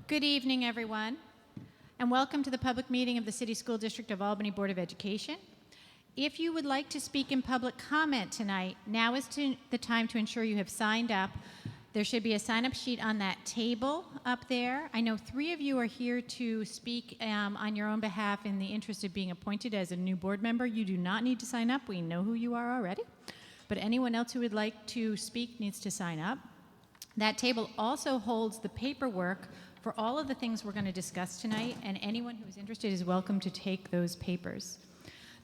Good evening, everyone, and welcome to the public meeting of the City School District of Albany Board of Education. If you would like to speak in public comment tonight, now is the time to ensure you have signed up. There should be a sign-up sheet on that table up there. I know 3 of you are here to speak on your own behalf in the interest of being appointed as a new board member. You do not need to sign up. We know who you are already. But anyone else who would like to speak needs to sign up. That table also holds the paperwork for all of the things we're going to discuss tonight, and anyone who is interested is welcome to take those papers.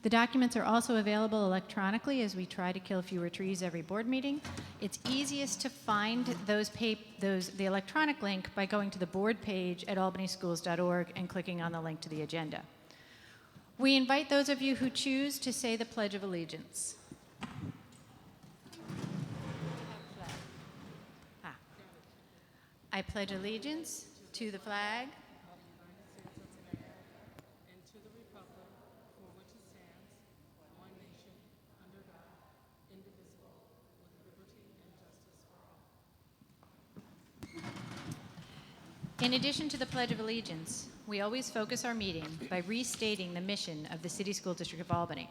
The documents are also available electronically as we try to kill fewer trees every board meeting. It's easiest to find the electronic link by going to the board page at albanyschools.org and clicking on the link to the agenda. We invite those of you who choose to say the Pledge of Allegiance. I pledge allegiance to the flag and to the republic for which it stands, one nation, under God, indivisible, with liberty and justice for all. In addition to the Pledge of Allegiance, we always focus our meeting by restating the mission of the City School District of Albany,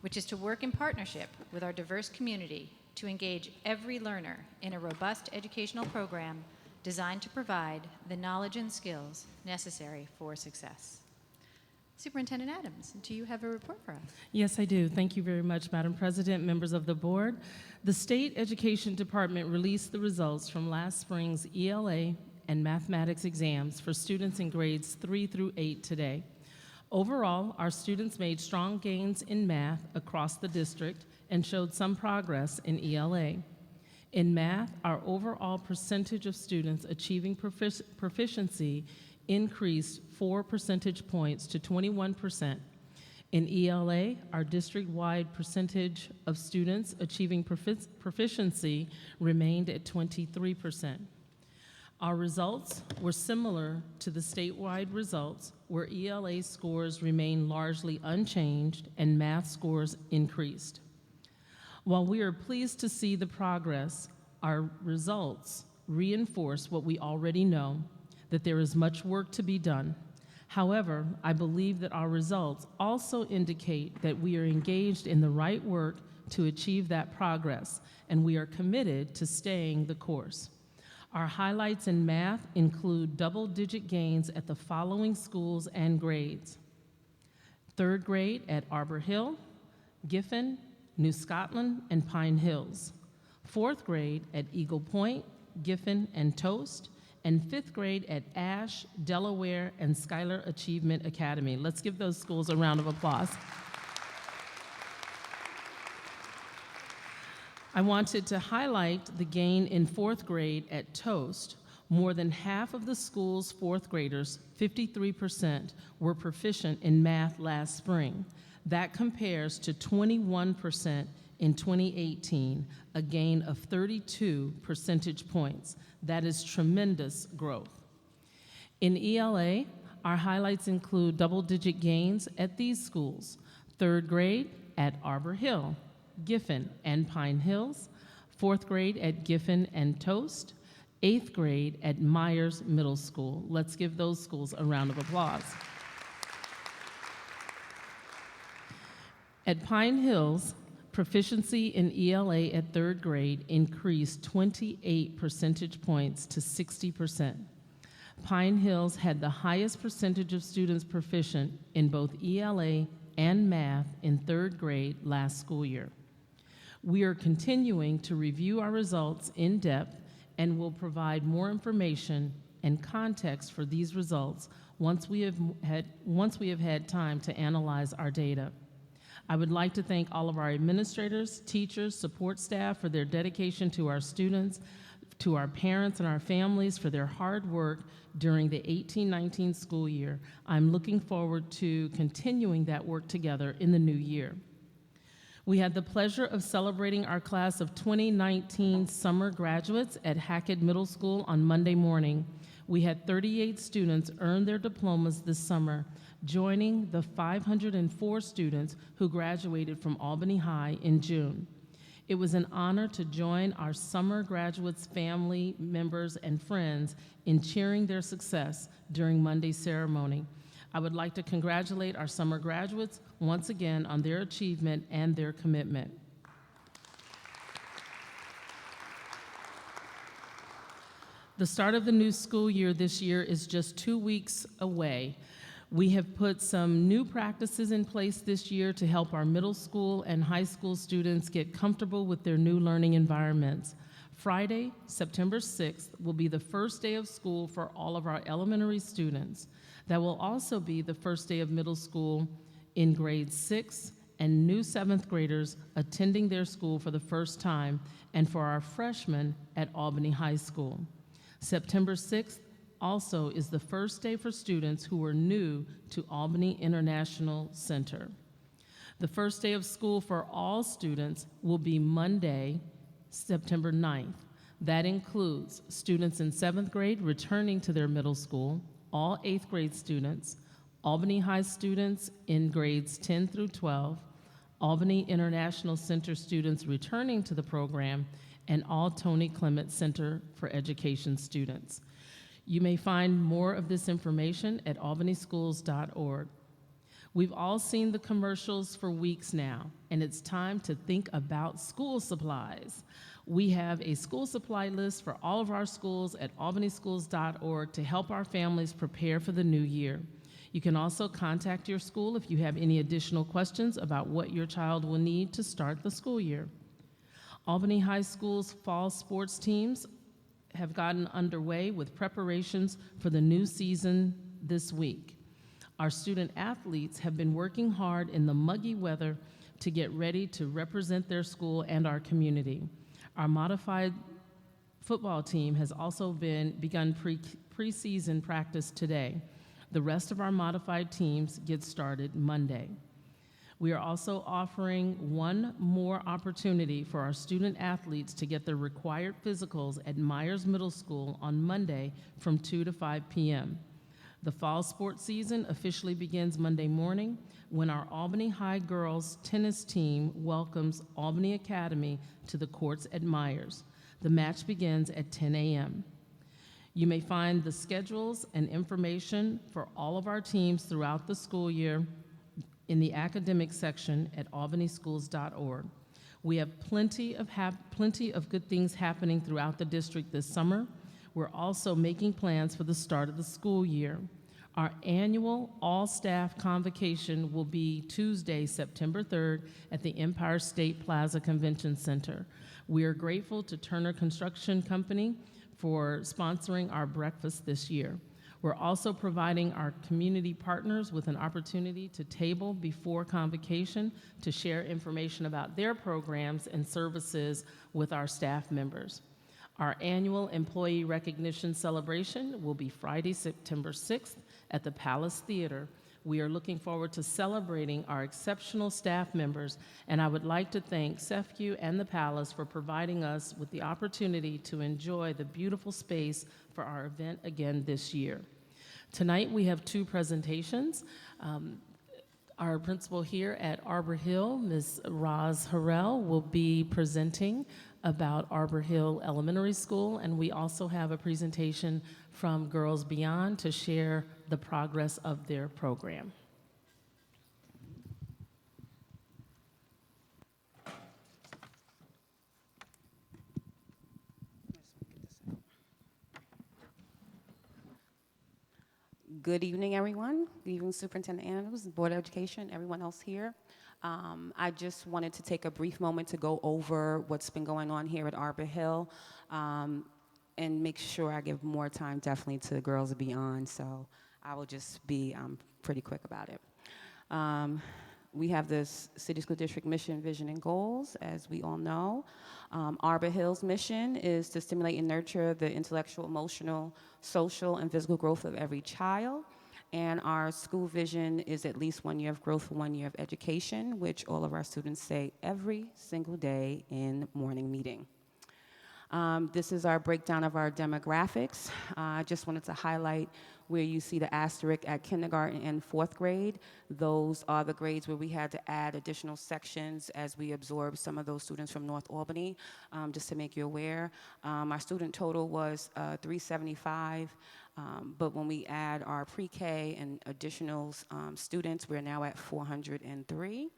which is to work in partnership with our diverse community to engage every learner in a robust educational program designed to provide the knowledge and skills necessary for success. Superintendent Adams, do you have a report for us? Yes, I do. Thank you very much, Madam President, members of the board. The State Education Department released the results from last spring's ELA and mathematics exams for students in grades 3 through 8 today. Overall, our students made strong gains in math across the district and showed some progress in ELA. In math, our overall percentage of students achieving proficiency increased 4 percentage points to 21%. In ELA, our district-wide percentage of students achieving proficiency remained at 23%. Our results were similar to the statewide results, where ELA scores remained largely unchanged and math scores increased. While we are pleased to see the progress, our results reinforce what we already know, that there is much work to be done. However, I believe that our results also indicate that we are engaged in the right work to achieve that progress, and we are committed to staying the course. Our highlights in math include double-digit gains at the following schools and grades: 3rd grade at Arbor Hill, Giffen, New Scotland, and Pine Hills; 4th grade at Eagle Point, Giffen, and Toast; and 5th grade at Ash, Delaware, and Schuyler Achievement Academy. Let's give those schools a round of applause. I wanted to highlight the gain in 4th grade at Toast. More than half of the school's 4th graders, 53%, were proficient in math last spring. That compares to 21% in 2018, a gain of 32 percentage points. That is tremendous growth. In ELA, our highlights include double-digit gains at these schools: 3rd grade at Arbor Hill, Giffen, and Pine Hills; 4th grade at Giffen and Toast; 8th grade at Myers Middle School. Let's give those schools a round of applause. At Pine Hills, proficiency in ELA at 3rd grade increased 28 percentage points to 60%. Pine Hills had the highest percentage of students proficient in both ELA and math in 3rd grade last school year. We are continuing to review our results in depth and will provide more information and context for these results once we have had time to analyze our data. I would like to thank all of our administrators, teachers, support staff for their dedication to our students, to our parents and our families for their hard work during the 18-19 school year. I'm looking forward to continuing that work together in the new year. We had the pleasure of celebrating our class of 2019 summer graduates at Hackett Middle School on Monday morning. We had 38 students earn their diplomas this summer, joining the 504 students who graduated from Albany High in June. It was an honor to join our summer graduates' family members and friends in cheering their success during Monday's ceremony. I would like to congratulate our summer graduates once again on their achievement and their commitment. The start of the new school year this year is just 2 weeks away. We have put some new practices in place this year to help our middle school and high school students get comfortable with their new learning environments. Friday, September 6th, will be the first day of school for all of our elementary students. That will also be the first day of middle school in grade 6 and new 7th graders attending their school for the first time, and for our freshmen at Albany High School. September 6th also is the first day for students who are new to Albany International Center. The first day of school for all students will be Monday, September 9th. That includes students in 7th grade returning to their middle school, all 8th grade students, Albany High students in grades 10 through 12, Albany International Center students returning to the program, and all Tony Clement Center for Education students. You may find more of this information at albanyschools.org. We've all seen the commercials for weeks now, and it's time to think about school supplies. We have a school supply list for all of our schools at albanyschools.org to help our families prepare for the new year. You can also contact your school if you have any additional questions about what your child will need to start the school year. Albany High School's fall sports teams have gotten underway with preparations for the new season this week. Our student athletes have been working hard in the muggy weather to get ready to represent their school and our community. Our modified football team has also begun preseason practice today. The rest of our modified teams get started Monday. We are also offering one more opportunity for our student athletes to get their required physicals at Myers Middle School on Monday from 2 to 5 p.m. The fall sports season officially begins Monday morning when our Albany High girls tennis team welcomes Albany Academy to the courts at Myers. The match begins at 10 a.m. You may find the schedules and information for all of our teams throughout the school year in the academic section at albanyschools.org. We have plenty of good things happening throughout the district this summer. We're also making plans for the start of the school year. Our annual all-staff convocation will be Tuesday, September 3rd at the Empire State Plaza Convention Center. We are grateful to Turner Construction Company for sponsoring our breakfast this year. We're also providing our community partners with an opportunity to table before convocation to share information about their programs and services with our staff members. Our annual employee recognition celebration will be Friday, September 6th at the Palace Theater. We are looking forward to celebrating our exceptional staff members, and I would like to thank CEFCU and the Palace for providing us with the opportunity to enjoy the beautiful space for our event again this year. Tonight we have two presentations. Our principal here at Arbor Hill, Ms. Roz Harrell, will be presenting about Arbor Hill Elementary School, and we also have a presentation from Girls Beyond to share the progress of their program. Good evening, everyone. Good evening, Superintendent Andrews, Board of Education, everyone else here. I just wanted to take a brief moment to go over what's been going on here at Arbor Hill and make sure I give more time definitely to Girls Beyond, so I will just be pretty quick about it. We have this City School District mission, vision, and goals, as we all know. Arbor Hill's mission is to stimulate and nurture the intellectual, emotional, social, and physical growth of every child. And our school vision is at least 1 year of growth for 1 year of education, which all of our students say every single day in morning meeting. This is our breakdown of our demographics. I just wanted to highlight where you see the asterisk at kindergarten and fourth grade, those are the grades where we had to add additional sections as we absorbed some of those students from North Albany, just to make you aware. Our student total was 375, but when we add our pre-K and additional students, we're now at 403.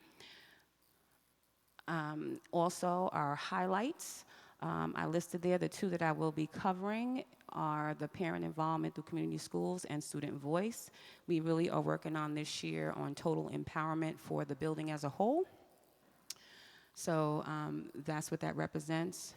Also, our highlights, I listed there the two that I will be covering are the parent involvement through community schools and student voice. We really are working on this year on total empowerment for the building as a whole. So that's what that represents.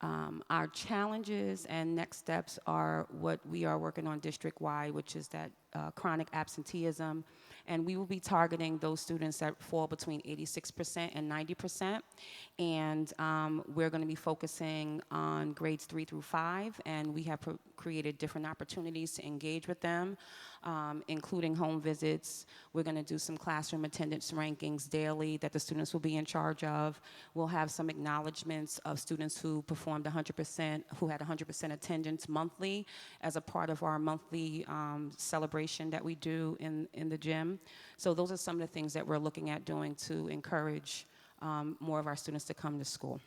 Our challenges and next steps are what we are working on district-wide, which is that chronic absenteeism. And we will be targeting those students that fall between 86% and 90%. And we're going to be focusing on grades 3 through 5. And we have created different opportunities to engage with them, including home visits. We're going to do some classroom attendance rankings daily that the students will be in charge of. We'll have some acknowledgments of students who performed 100%, who had 100% attendance monthly as a part of our monthly celebration that we do in the gym. So those are some of the things that we're looking at doing to encourage more of our students to come to school.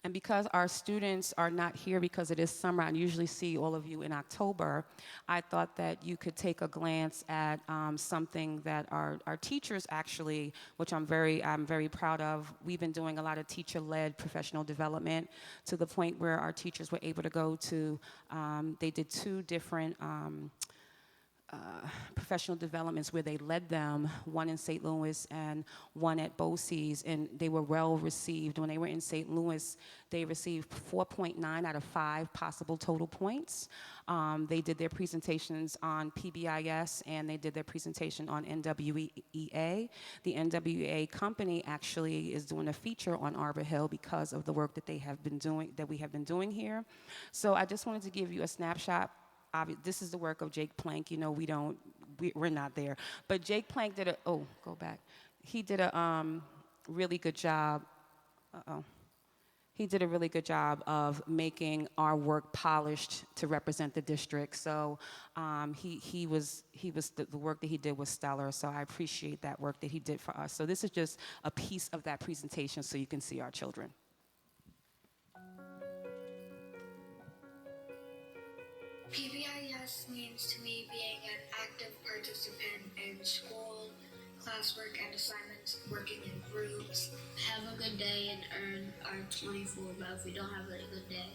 And because our students are not here because it is summer, I usually see all of you in October, I thought that you could take a glance at something that our teachers actually, which I'm very proud of. We've been doing a lot of teacher-led professional development to the point where our teachers were able to go to, they did 2 different professional developments where they led them, one in St. Louis and one at BOCES, and they were well received. When they were in St. Louis, they received 4.9 out of 5 possible total points. They did their presentations on PBIS and they did their presentation on NWEA. The NWEA company actually is doing a feature on Arbor Hill because of the work that they have been doing, that we have been doing here. So I just wanted to give you a snapshot. This is the work of Jake Plank. You know, we're not there. But Jake Plank did He did a really good job. He did a really good job of making our work polished to represent the district. So the work that he did was stellar. So I appreciate that work that he did for us. So this is just a piece of that presentation so you can see our children. PBIS means to me being an active participant in school, classwork, and assignments, working in groups. Have a good day and earn our 24, but if we don't have a good day,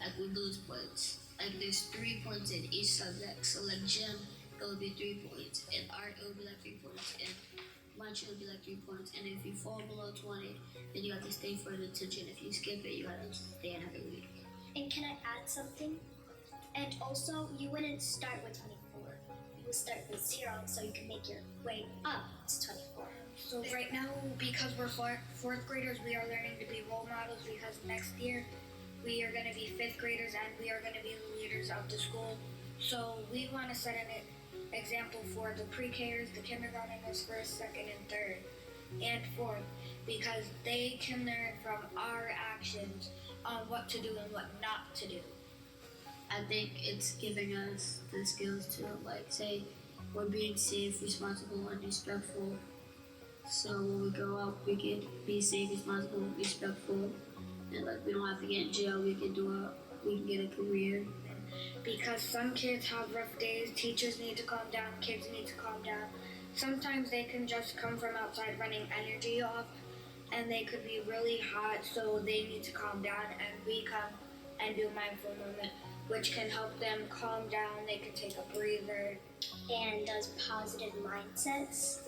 like we lose points. Like there's 3 points in each subject, so like gym, it would be 3 points, and art, it would be like 3 points, and lunch, it would be like 3 points, and if you fall below 20, then you have to stay for the detention. If you skip it, you gotta stay another week. And can I add something? And also, you wouldn't start with 24. You would start with 0, so you can make your way up to 24. So right now, because we're fourth graders, we are learning to be role models because next year, we are going to be 5th graders and we are going to be the leaders of the school. So we want to set an example for the pre-Kers, the kindergartners, 1st, 2nd, and 3rd, and 4th, because they can learn from our actions on what to do and what not to do. I think it's giving us the skills to, like, say, we're being safe, responsible, and respectful. So when we grow up, we can be safe, responsible, respectful, and like we don't have to get in jail. We can get a career. Because some kids have rough days, teachers need to calm down, kids need to calm down. Sometimes they can just come from outside running energy off, and they could be really hot, so they need to calm down, and we come and do mindful moment, which can help them calm down. They can take a breather. And does positive mindsets,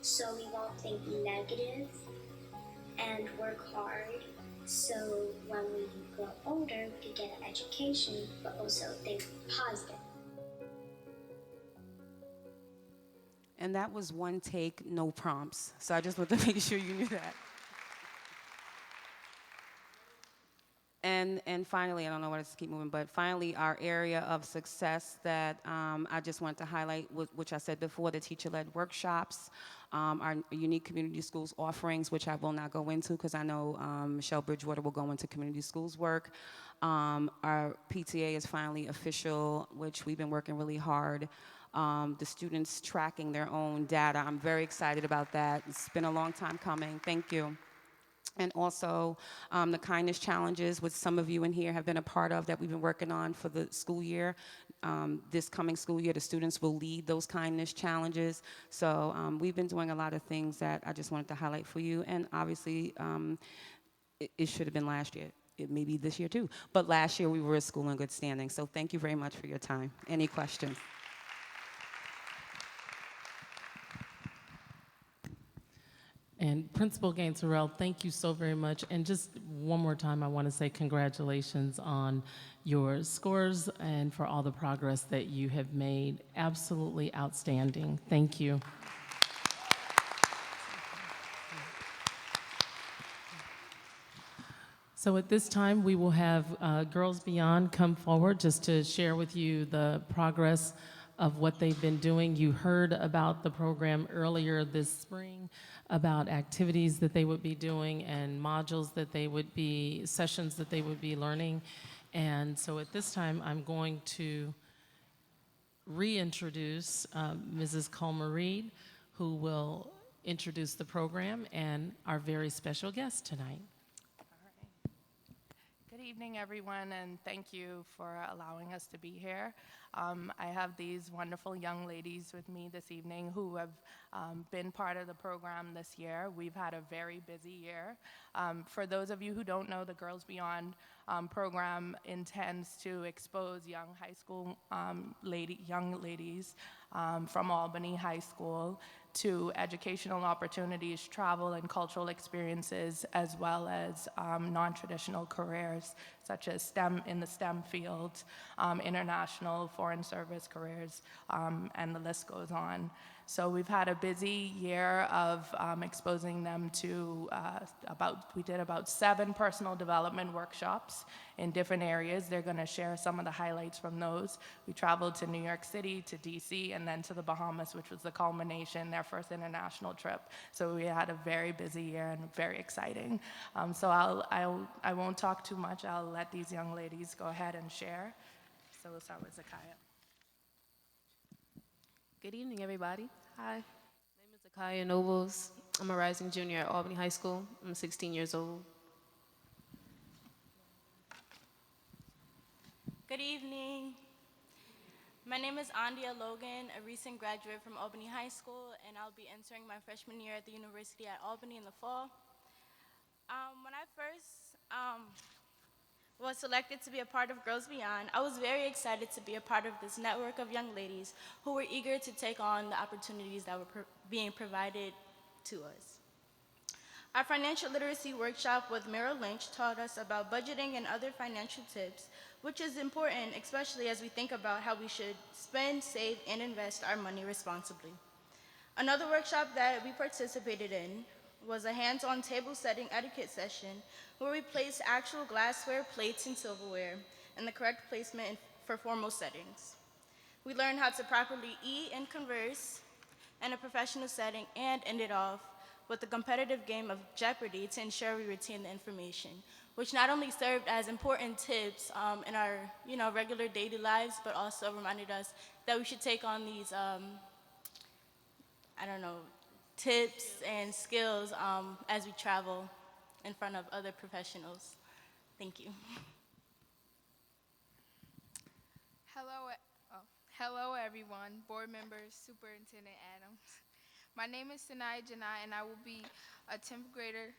so we won't think negative, and work hard, so when we grow older, we can get an education, but also think positive. And that was one take, no prompts. So I just wanted to make sure you knew that. And And finally, I don't know what to keep moving, but finally, our area of success that I just wanted to highlight, which I said before, the teacher-led workshops, our unique community schools offerings, which I will not go into because I know Michelle Bridgewater will go into community schools work. Our PTA is finally official, which we've been working really hard. The students tracking their own data. I'm very excited about that. It's been a long time coming. Thank you. And also the kindness challenges, which some of you in here have been a part of, that we've been working on for the school year. This coming school year, the students will lead those kindness challenges. So we've been doing a lot of things that I just wanted to highlight for you. And obviously, it should have been last year. It may be this year too. But last year we were a school in good standing. So thank you very much for your time. Any questions? And Principal Gaines-Harrell, thank you so very much. And just one more time, I want to say congratulations on your scores and for all the progress that you have made. Absolutely outstanding. Thank you. So at this time, we will have Girls Beyond come forward just to share with you the progress of what they've been doing. You heard about the program earlier this spring, about activities that they would be doing and modules that they would be, sessions that they would be learning. And so at this time, I'm going to reintroduce Mrs. Culmer Reed, who will introduce the program and our very special guest tonight. Good evening, everyone, and thank you for allowing us to be here. I have these wonderful young ladies with me this evening who have been part of the program this year. We've had a very busy year. For those of you who don't know, the Girls Beyond program intends to expose young high school young ladies from Albany High School to educational opportunities, travel and cultural experiences, as well as non-traditional careers such as STEM in the STEM fields, international foreign service careers, and the list goes on. So we've had a busy year of exposing them to we did about 7 personal development workshops in different areas. They're going to share some of the highlights from those. We traveled to New York City, to DC, and then to the Bahamas, which was the culmination, their first international trip. So we had a very busy year and very exciting. So I won't talk too much. I'll let these young ladies go ahead and share. So we'll start with Zakaya. Good evening, everybody. Hi. My name is Zakaya Nobles. I'm a rising junior at Albany High School. I'm 16 years old. Good evening. My name is Andia Logan, a recent graduate from Albany High School, and I'll be entering my freshman year at the University at Albany in the fall. When I first was selected to be a part of Girls Beyond, I was very excited to be a part of this network of young ladies who were eager to take on the opportunities that were being provided to us. Our financial literacy workshop with Merrill Lynch taught us about budgeting and other financial tips, which is important, especially as we think about how we should spend, save, and invest our money responsibly. Another workshop that we participated in was a hands-on table setting etiquette session where we placed actual glassware, plates, and silverware in the correct placement for formal settings. We learned how to properly eat and converse in a professional setting and ended off with the competitive game of Jeopardy to ensure we retain the information, which not only served as important tips in our regular daily lives, but also reminded us that we should take on these, tips and skills as we travel in front of other professionals. Thank you. Hello everyone, board members, Superintendent Adams. My name is Sanaya Janai, and I will be a 10th grader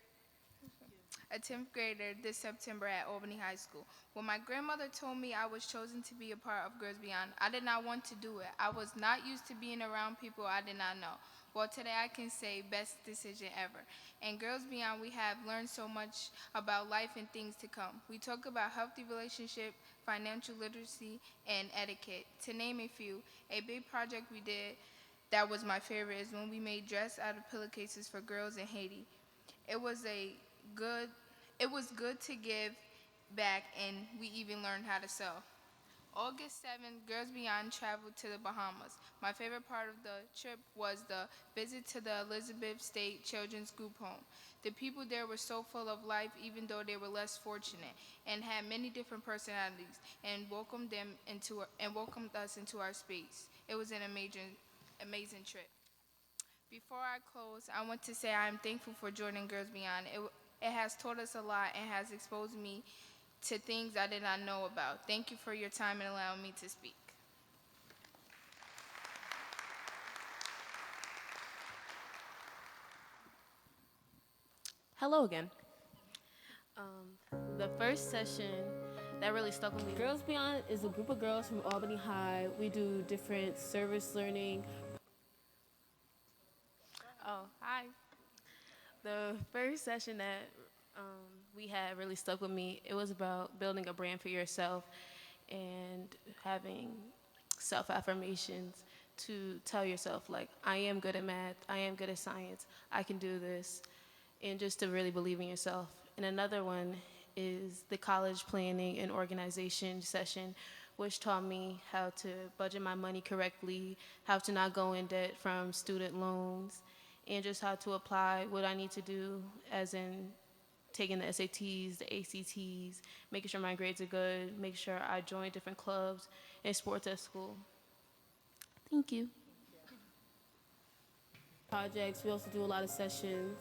this September at Albany High School. When my grandmother told me I was chosen to be a part of Girls Beyond, I did not want to do it. I was not used to being around people I did not know. Well, today I can say best decision ever. In Girls Beyond, we have learned so much about life and things to come. We talk about healthy relationship, financial literacy, and etiquette. To name a few, a big project we did that was my favorite is when we made dress out of pillowcases for girls in Haiti. It was good to give back, and we even learned how to sew. August 7th, Girls Beyond traveled to the Bahamas. My favorite part of the trip was the visit to the Elizabeth State Children's Group Home. The people there were so full of life, even though they were less fortunate, and had many different personalities, and welcomed us into our space. It was an amazing trip. Before I close, I want to say I am thankful for joining Girls Beyond. It has taught us a lot and has exposed me to things I did not know about. Thank you for your time and allowing me to speak. Hello again. The first session that really stuck with me. Girls Beyond is a group of girls from Albany High. We do different service learning. Oh, hi. The first session that we had really stuck with me. It was about building a brand for yourself and having self-affirmations to tell yourself, like, I am good at math, I am good at science, I can do this, and just to really believe in yourself. And another one is the college planning and organization session, which taught me how to budget my money correctly, how to not go in debt from student loans, and just how to apply what I need to do, as in taking the SATs, the ACTs, making sure my grades are good, making sure I join different clubs and sports at school. Thank you. Projects, we also do a lot of sessions,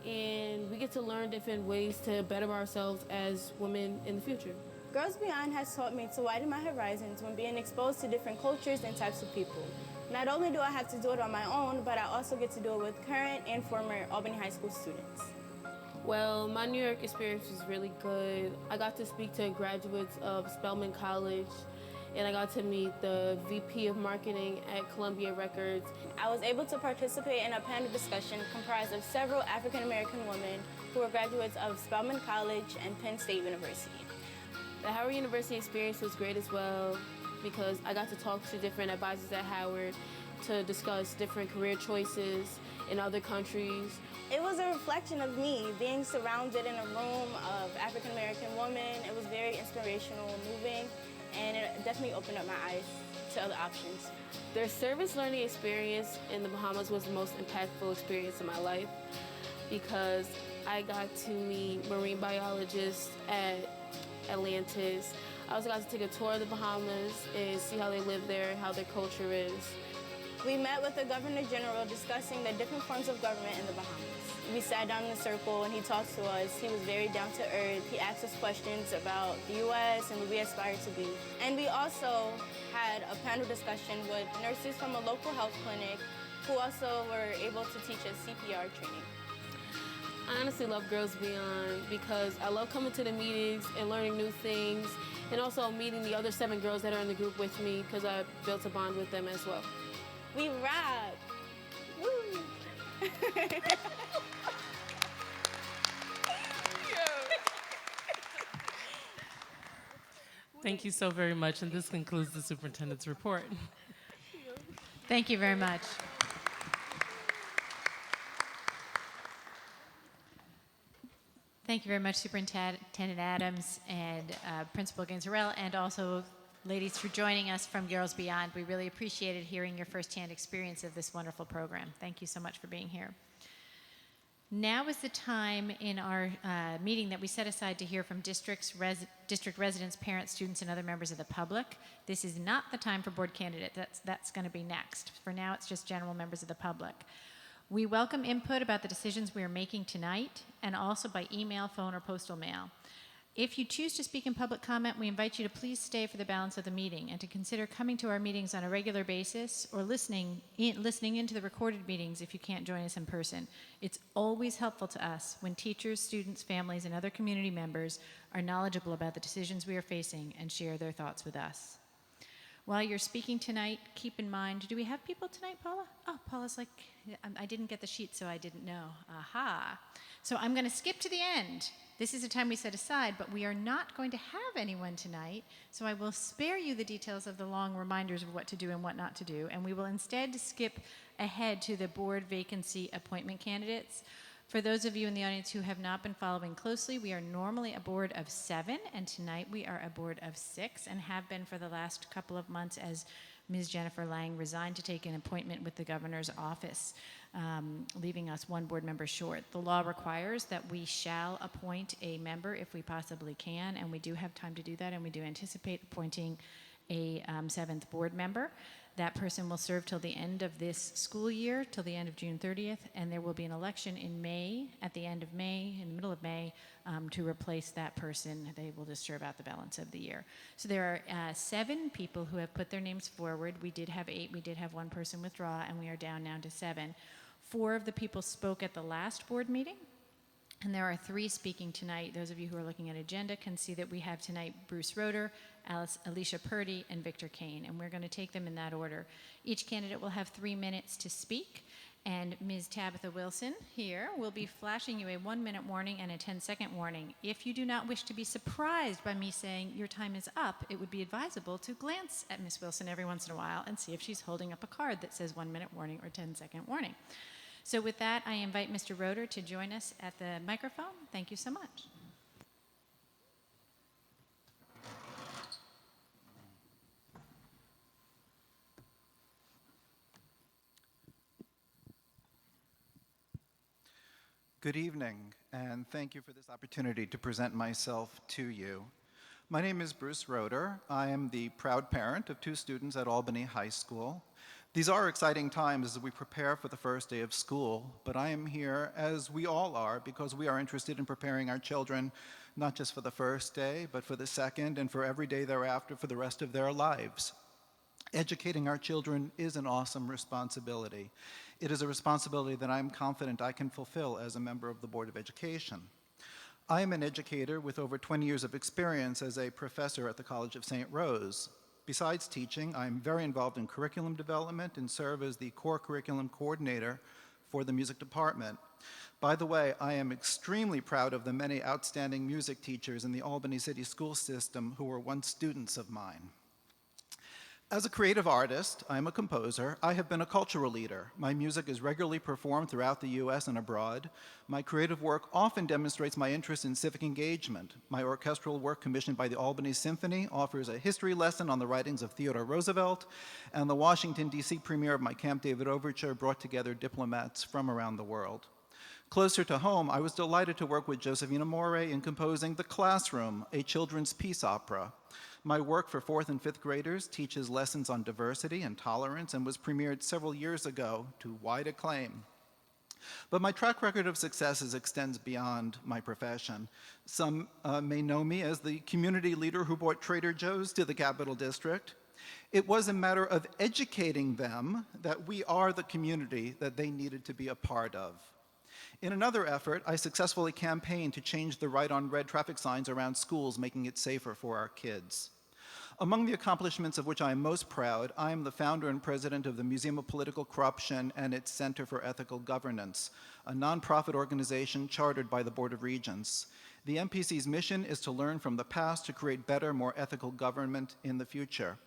and we get to learn different ways to better ourselves as women in the future. Girls Beyond has taught me to widen my horizons when being exposed to different cultures and types of people. Not only do I have to do it on my own, but I also get to do it with current and former Albany High School students. Well, my New York experience was really good. I got to speak to graduates of Spelman College, and I got to meet the VP of Marketing at Columbia Records. I was able to participate in a panel discussion comprised of several African American women who were graduates of Spelman College and Penn State University. The Howard University experience was great as well, because I got to talk to different advisors at Howard to discuss different career choices in other countries. It was a reflection of me being surrounded in a room of African American women. It was very inspirational and moving, and it definitely opened up my eyes to other options. Their service learning experience in the Bahamas was the most impactful experience of my life, because I got to meet marine biologists at Atlantis. I also got to take a tour of the Bahamas and see how they live there, how their culture is. We met with the Governor General discussing the different forms of government in the Bahamas. We sat down in a circle and he talked to us. He was very down to earth. He asked us questions about the U.S. and what we aspire to be. And we also had a panel discussion with nurses from a local health clinic who also were able to teach us CPR training. I honestly love Girls Beyond because I love coming to the meetings and learning new things, and also meeting the other 7 girls that are in the group with me, because I built a bond with them as well. We rock! Woo! Thank you so very much, and this concludes the superintendent's report. Thank you very much. Thank you very much, Superintendent Adams and Principal Gonzarella, and also ladies for joining us from Girls Beyond. We really appreciated hearing your firsthand experience of this wonderful program. Thank you so much for being here. Now is the time in our meeting that we set aside to hear from district residents, parents, students, and other members of the public. This is not the time for board candidates. That's going to be next. For now, it's just general members of the public. We welcome input about the decisions we are making tonight, and also by email, phone, or postal mail. If you choose to speak in public comment, we invite you to please stay for the balance of the meeting and to consider coming to our meetings on a regular basis or listening into the recorded meetings if you can't join us in person. It's always helpful to us when teachers, students, families, and other community members are knowledgeable about the decisions we are facing and share their thoughts with us. While you're speaking tonight, keep in mind, do we have people tonight, Paula? Oh, Paula's like, I didn't get the sheet, so I didn't know. Aha. So I'm going to skip to the end. This is a time we set aside, but we are not going to have anyone tonight, so I will spare you the details of the long reminders of what to do and what not to do, and we will instead skip ahead to the board vacancy appointment candidates. For those of you in the audience who have not been following closely, we are normally a board of 7, and tonight we are a board of 6 and have been for the last couple of months as Ms. Jennifer Lang resigned to take an appointment with the governor's office, leaving us one board member short. The law requires that we shall appoint a member if we possibly can, and we do have time to do that, and we do anticipate appointing a 7th board member. That person will serve till the end of this school year, till the end of June 30th, and there will be an election in May, at the end of May, in the middle of May, to replace that person. They will just serve out the balance of the year. So there are 7 people who have put their names forward. We did have 8. We did have one person withdraw, and we are down now to 7. 4 of the people spoke at the last board meeting, and there are 3 speaking tonight. Those of you who are looking at agenda can see that we have tonight Bruce Roeder, Alicia Purdy, and Victor Kane, and we're going to take them in that order. Each candidate will have 3 minutes to speak, and Ms. Tabitha Wilson here will be flashing you a 1-minute warning and a 10-second warning. If you do not wish to be surprised by me saying your time is up, it would be advisable to glance at Ms. Wilson every once in a while and see if she's holding up a card that says 1-minute warning or 10-second warning. So with that, I invite Mr. Roeder to join us at the microphone. Thank you so much. Good evening, and thank you for this opportunity to present myself to you. My name is Bruce Roeder. I am the proud parent of 2 students at Albany High School. These are exciting times as we prepare for the first day of school, but I am here, as we all are, because we are interested in preparing our children not just for the first day, but for the second and for every day thereafter for the rest of their lives. Educating our children is an awesome responsibility. It is a responsibility that I'm confident I can fulfill as a member of the Board of Education. I am an educator with over 20 years of experience as a professor at the College of St. Rose. Besides teaching, I'm very involved in curriculum development and serve as the core curriculum coordinator for the music department. By the way, I am extremely proud of the many outstanding music teachers in the Albany City School System who were once students of mine. As a creative artist, I'm a composer. I have been a cultural leader. My music is regularly performed throughout the U.S. and abroad. My creative work often demonstrates my interest in civic engagement. My orchestral work commissioned by the Albany Symphony offers a history lesson on the writings of Theodore Roosevelt, and the Washington, D.C. premiere of my Camp David Overture brought together diplomats from around the world. Closer to home, I was delighted to work with Josefina Morey in composing The Classroom, a children's peace opera. My work for 4th and 5th graders teaches lessons on diversity and tolerance and was premiered several years ago to wide acclaim. But my track record of successes extends beyond my profession. Some may know me as the community leader who brought Trader Joe's to the Capital District. It was a matter of educating them that we are the community that they needed to be a part of. In another effort, I successfully campaigned to change the right on red traffic signs around schools, making it safer for our kids. Among the accomplishments of which I am most proud, I am the founder and president of the Museum of Political Corruption and its Center for Ethical Governance, a nonprofit organization chartered by the Board of Regents. The MPC's mission is to learn from the past to create better, more ethical government in the future.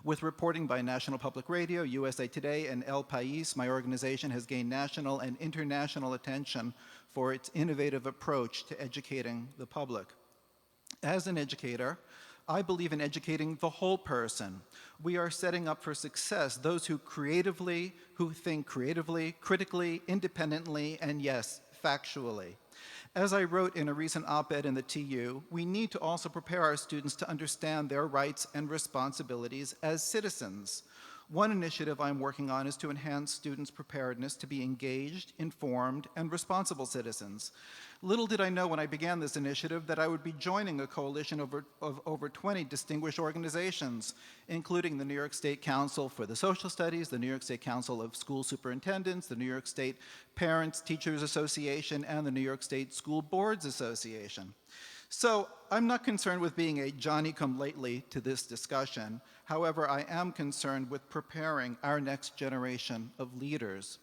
With reporting by National Public Radio, USA Today, and El País, my organization has gained national and international attention for its innovative approach to educating the public. As an educator, I believe in educating the whole person. We are setting up for success those who think creatively, critically, independently, and yes, factually. As I wrote in a recent op-ed in the TU, we need to also prepare our students to understand their rights and responsibilities as citizens. One initiative I'm working on is to enhance students' preparedness to be engaged, informed, and responsible citizens. Little did I know when I began this initiative that I would be joining a coalition of over 20 distinguished organizations, including the New York State Council for the Social Studies, the New York State Council of School Superintendents, the New York State Parents Teachers Association, and the New York State School Boards Association. So I'm not concerned with being a Johnny-come-lately to this discussion. However, I am concerned with preparing our next generation of leaders.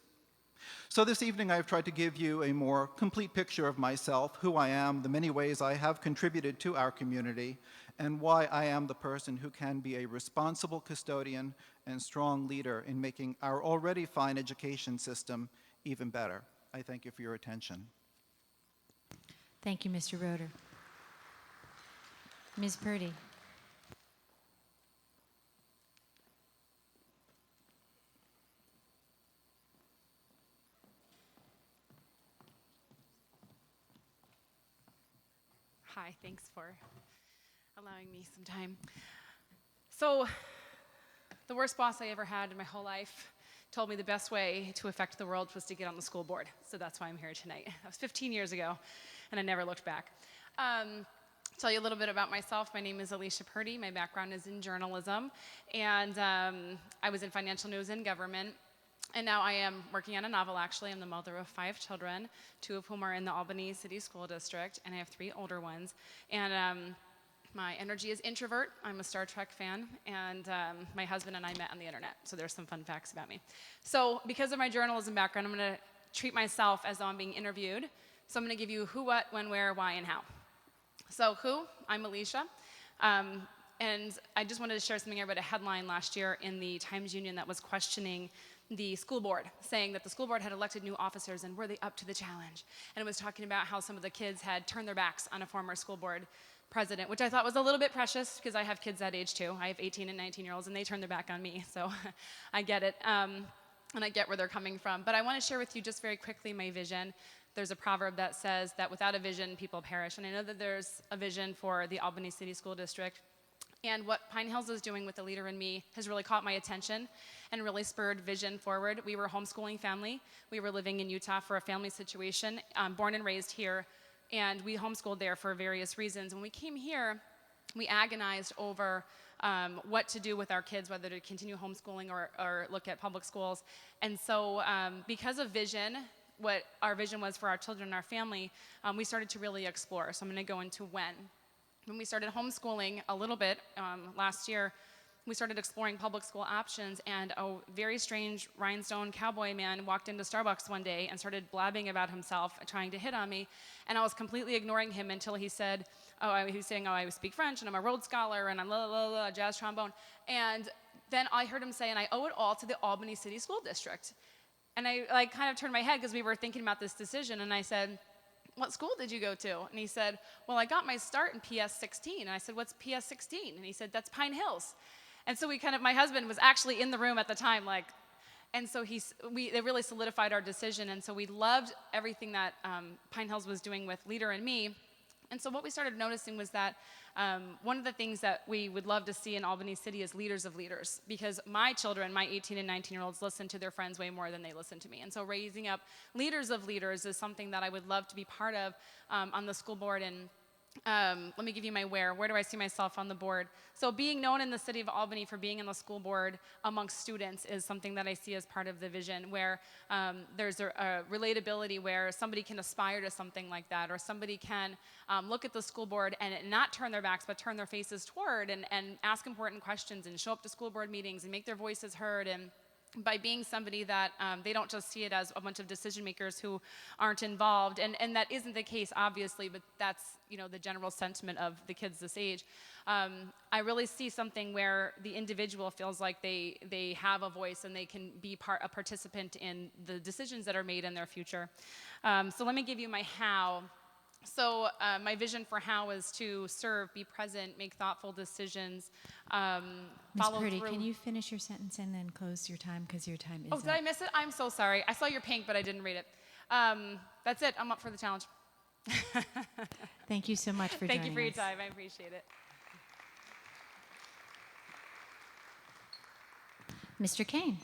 So this evening I've tried to give you a more complete picture of myself, who I am, the many ways I have contributed to our community, and why I am the person who can be a responsible custodian and strong leader in making our already fine education system even better. I thank you for your attention. Thank you, Mr. Roeder. Ms. Purdy. Hi, thanks for allowing me some time. So, the worst boss I ever had in my whole life told me the best way to affect the world was to get on the school board. So that's why I'm here tonight. That was 15 years ago, and I never looked back. Tell you a little bit about myself. My name is Alicia Purdy. My background is in journalism, and I was in financial news and government. And now I am working on a novel, actually. I'm the mother of 5 children, 2 of whom are in the Albany City School District, and I have 3 older ones. And my energy is introvert. I'm a Star Trek fan, and my husband and I met on the internet, so there's some fun facts about me. So because of my journalism background, I'm gonna treat myself as though I'm being interviewed. So I'm gonna give you who, what, when, where, why, and how. So who? I'm Alicia. And I just wanted to share something. I read a headline last year in the Times-Union that was questioning the school board, saying that the school board had elected new officers and were they up to the challenge? And it was talking about how some of the kids had turned their backs on a former school board president, which I thought was a little bit precious because I have kids that age too. I have 18 and 19-year-olds and they turned their back on me, so I get it. And I get where they're coming from. But I want to share with you just very quickly my vision. There's a proverb that says that without a vision, people perish. And I know that there's a vision for the Albany City School District. And what Pine Hills is doing with the Leader in Me has really caught my attention and really spurred vision forward. We were a homeschooling family. We were living in Utah for a family situation, born and raised here, and we homeschooled there for various reasons. When we came here, we agonized over what to do with our kids, whether to continue homeschooling or look at public schools. And so because of vision, what our vision was for our children and our family, we started to really explore. So I'm going to go into when. When we started homeschooling a little bit last year, we started exploring public school options, and a very strange rhinestone cowboy man walked into Starbucks one day and started blabbing about himself, trying to hit on me, and I was completely ignoring him until he said, he was saying, I speak French, and I'm a Rhodes Scholar, and I'm jazz trombone, and then I heard him say, and I owe it all to the Albany City School District. And I kind of turned my head because we were thinking about this decision, and I said, what school did you go to? And he said, well, I got my start in PS 16. And I said, what's PS 16? And he said, that's Pine Hills. And so my husband was actually in the room at the time, and so they really solidified our decision. And so we loved everything that Pine Hills was doing with Leader in Me. And so what we started noticing was that one of the things that we would love to see in Albany City is leaders of leaders, because my children, my 18 and 19-year-olds, listen to their friends way more than they listen to me. And so raising up leaders of leaders is something that I would love to be part of on the school board. And let me give you my where. Where do I see myself on the board? So being known in the city of Albany for being in the school board amongst students is something that I see as part of the vision, where there's a relatability where somebody can aspire to something like that, or somebody can look at the school board and not turn their backs, but turn their faces toward and ask important questions and show up to school board meetings and make their voices heard. And by being somebody that they don't just see it as a bunch of decision makers who aren't involved, and that isn't the case, obviously, but that's the general sentiment of the kids this age. I really see something where the individual feels like they have a voice and they can be a participant in the decisions that are made in their future. So let me give you my how. So my vision for how is to serve, be present, make thoughtful decisions, Ms. Purdy, can you finish your sentence and then close your time, because your time is up. Oh, did I miss it? I'm so sorry. I saw your pink, but I didn't read it. That's it. I'm up for the challenge. Thank you so much for joining us. Thank you for your time. I appreciate it. Mr. Kane.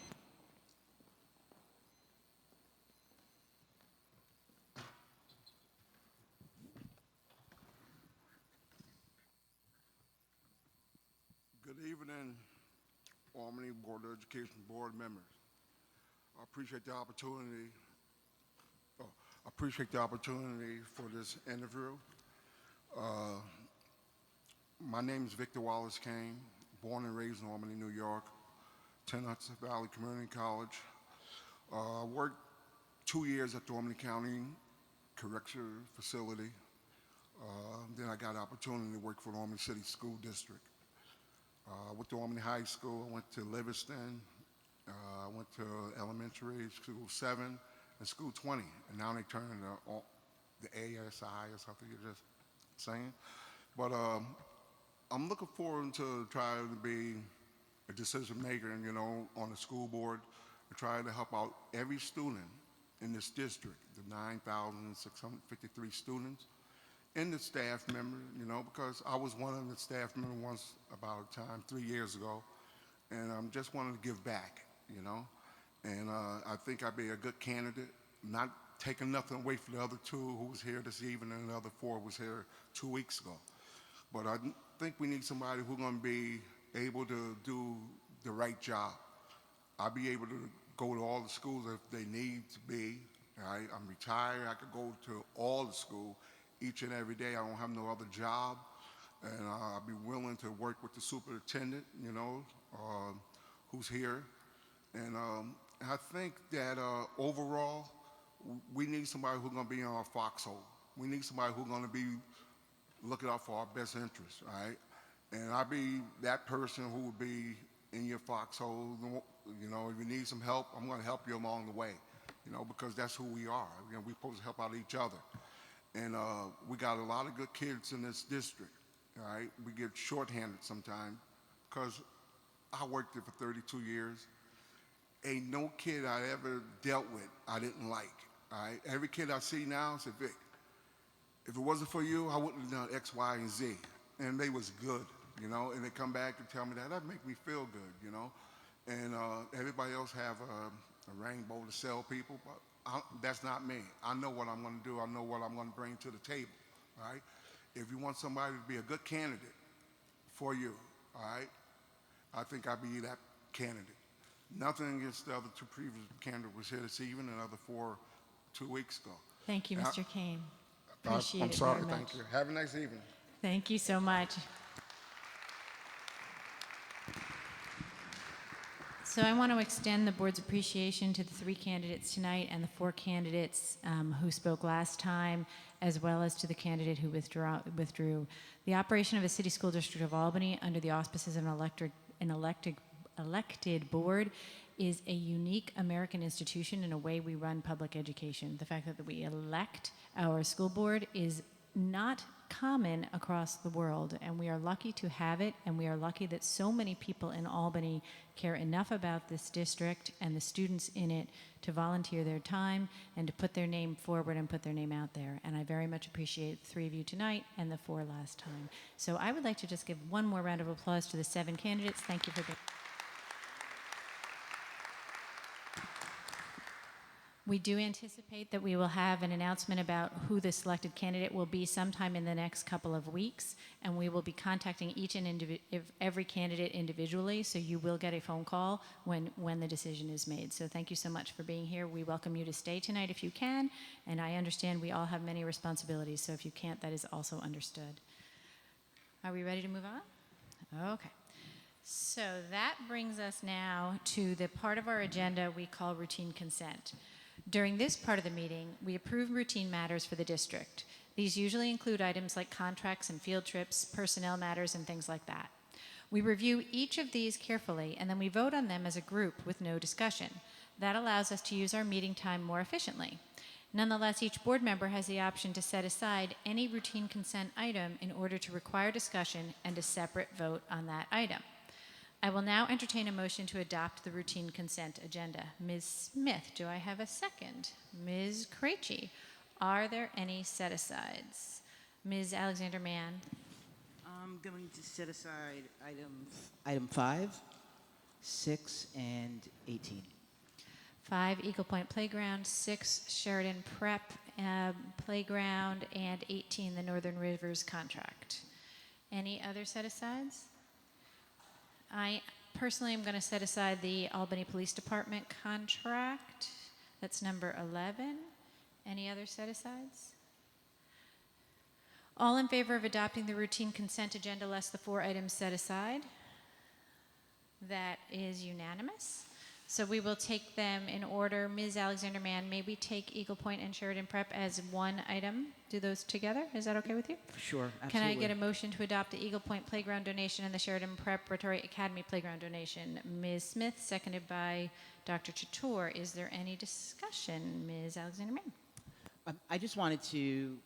Good evening, Albany Board of Education board members. I appreciate the opportunity for this interview. My name is Victor Wallace Kane, born and raised in Albany, New York, attended Hudson Valley Community College. Worked 2 years at the Albany County Correctional Facility. Then I got an opportunity to work for the Albany City School District. Went to Albany High School, I went to Livingston, I went to elementary school 7 and school 20, and now they turned into the ASI or something you're just saying. But I'm looking forward to trying to be a decision maker, you know, on the school board, and trying to help out every student in this district, the 9,653 students, and the staff member, you know, because I was one of the staff members once about a time 3 years ago, and I'm just wanting to give back, you know. And I think I'd be a good candidate, not taking nothing away from the other two who was here this evening and the other four was here 2 weeks ago. But I think we need somebody who's going to be able to do the right job. I'll be able to go to all the schools if they need to be. Right? I'm retired. I could go to all the schools each and every day. I don't have no other job. And I'll be willing to work with the superintendent, you know, who's here. And I think that overall, we need somebody who's going to be in our foxhole. We need somebody who's going to be looking out for our best interests, right? And I'll be that person who will be in your foxhole. You know, if you need some help, I'm going to help you along the way, you know, because that's who we are. You know, we're supposed to help out each other. And we got a lot of good kids in this district, all right? We get shorthanded sometimes because I worked there for 32 years. Ain't no kid I ever dealt with I didn't like, all right? Every kid I see now said, Vic, if it wasn't for you, I wouldn't have done X, Y, and Z. And they was good, you know, and they come back and tell me that. That make me feel good, you know. And everybody else have a rainbow to sell people, but that's not me. I know what I'm going to do. I know what I'm going to bring to the table, all right? If you want somebody to be a good candidate for you, all right, I think I'd be that candidate. Nothing against the other two previous candidates was here this evening and the other four 2 weeks ago. Thank you, Mr. Kane. Appreciate I'm sorry, it very much. thank you. Have a nice evening. Thank you so much. So I want to extend the board's appreciation to the 3 candidates tonight and the 4 candidates who spoke last time, as well as to the candidate who withdrew. The operation of the City School District of Albany under the auspices of an elected board is a unique American institution in a way we run public education. The fact that we elect our school board is not common across the world, and we are lucky to have it, and we are lucky that so many people in Albany care enough about this district and the students in it to volunteer their time and to put their name forward and put their name out there. And I very much appreciate the 3 of you tonight and the 4 last time. So I would like to just give one more round of applause to the 7 candidates. Thank you for being. We do anticipate that we will have an announcement about who the selected candidate will be sometime in the next couple of weeks, and we will be contacting each and every candidate individually, so you will get a phone call when the decision is made. So thank you so much for being here. We welcome you to stay tonight if you can, and I understand we all have many responsibilities, so if you can't, that is also understood. Are we ready to move on? Okay. So that brings us now to the part of our agenda we call routine consent. During this part of the meeting, we approve routine matters for the district. These usually include items like contracts and field trips, personnel matters, and things like that. We review each of these carefully, and then we vote on them as a group with no discussion. That allows us to use our meeting time more efficiently. Nonetheless, each board member has the option to set aside any routine consent item in order to require discussion and a separate vote on that item. I will now entertain a motion to adopt the routine consent agenda. Ms. Smith, do I have a second? Ms. Krejci, are there any set-asides? Ms. Alexander-Mann. I'm going to set aside item 5, 6, and 18. 5, Eagle Point Playground, 6, Sheridan Prep Playground, and 18, the Northern Rivers contract. Any other set-asides? I personally am going to set aside the Albany Police Department contract. That's number 11. Any other set-asides? All in favor of adopting the routine consent agenda less the 4 items set aside? That is unanimous. So we will take them in order. Ms. Alexander-Mann, may we take Eagle Point and Sheridan Prep as one item? Do those together? Is that okay with you? Sure, absolutely. Can I get a motion to adopt the Eagle Point Playground donation and the Sheridan Preparatory Academy Playground donation? Ms. Smith, seconded by Dr. Chatour. Is there any discussion? Ms. Alexander-Mann? I just wanted to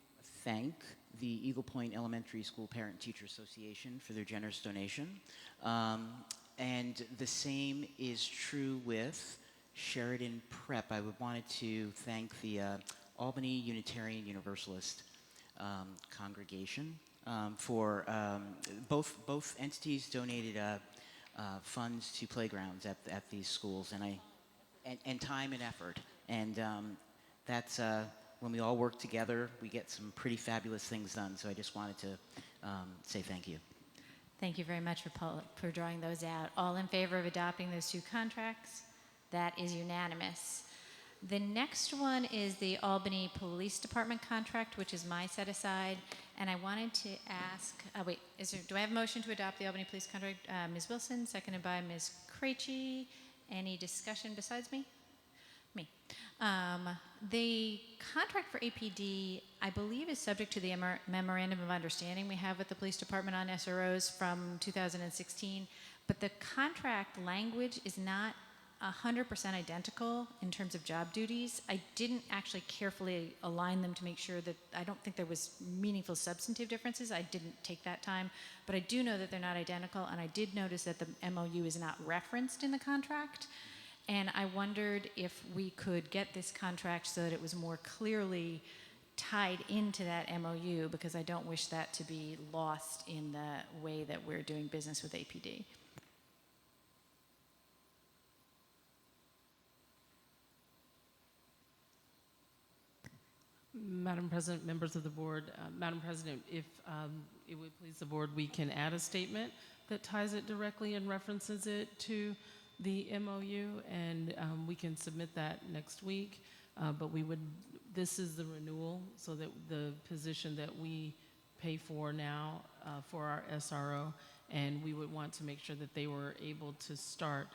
thank the Eagle Point Elementary School Parent-Teacher Association for their generous donation. And the same is true with Sheridan Prep. I wanted to thank the Albany Unitarian Universalist congregation for both entities donated funds to playgrounds at these schools, and time and effort. And that's when we all work together, we get some pretty fabulous things done. So I just wanted to say thank you. Thank you very much for drawing those out. All in favor of adopting those two contracts? That is unanimous. The next one is the Albany Police Department contract, which is my set aside. And I wanted to ask, do I have a motion to adopt the Albany Police contract? Ms. Wilson, seconded by Ms. Krejci. Any discussion besides me? Me. The contract for APD, I believe, is subject to the memorandum of understanding we have with the police department on SROs from 2016, but the contract language is not 100% identical in terms of job duties. I didn't actually carefully align them to make sure that, I don't think there was meaningful substantive differences. I didn't take that time, but I do know that they're not identical, and I did notice that the MOU is not referenced in the contract. And I wondered if we could get this contract so that it was more clearly tied into that MOU, because I don't wish that to be lost in the way that we're doing business with APD. Madam President, members of the board, Madam President, if it would please the board, we can add a statement that ties it directly and references it to the MOU, and we can submit that next week. But this is the renewal, so that the position that we pay for now for our SRO, and we would want to make sure that they were able to start.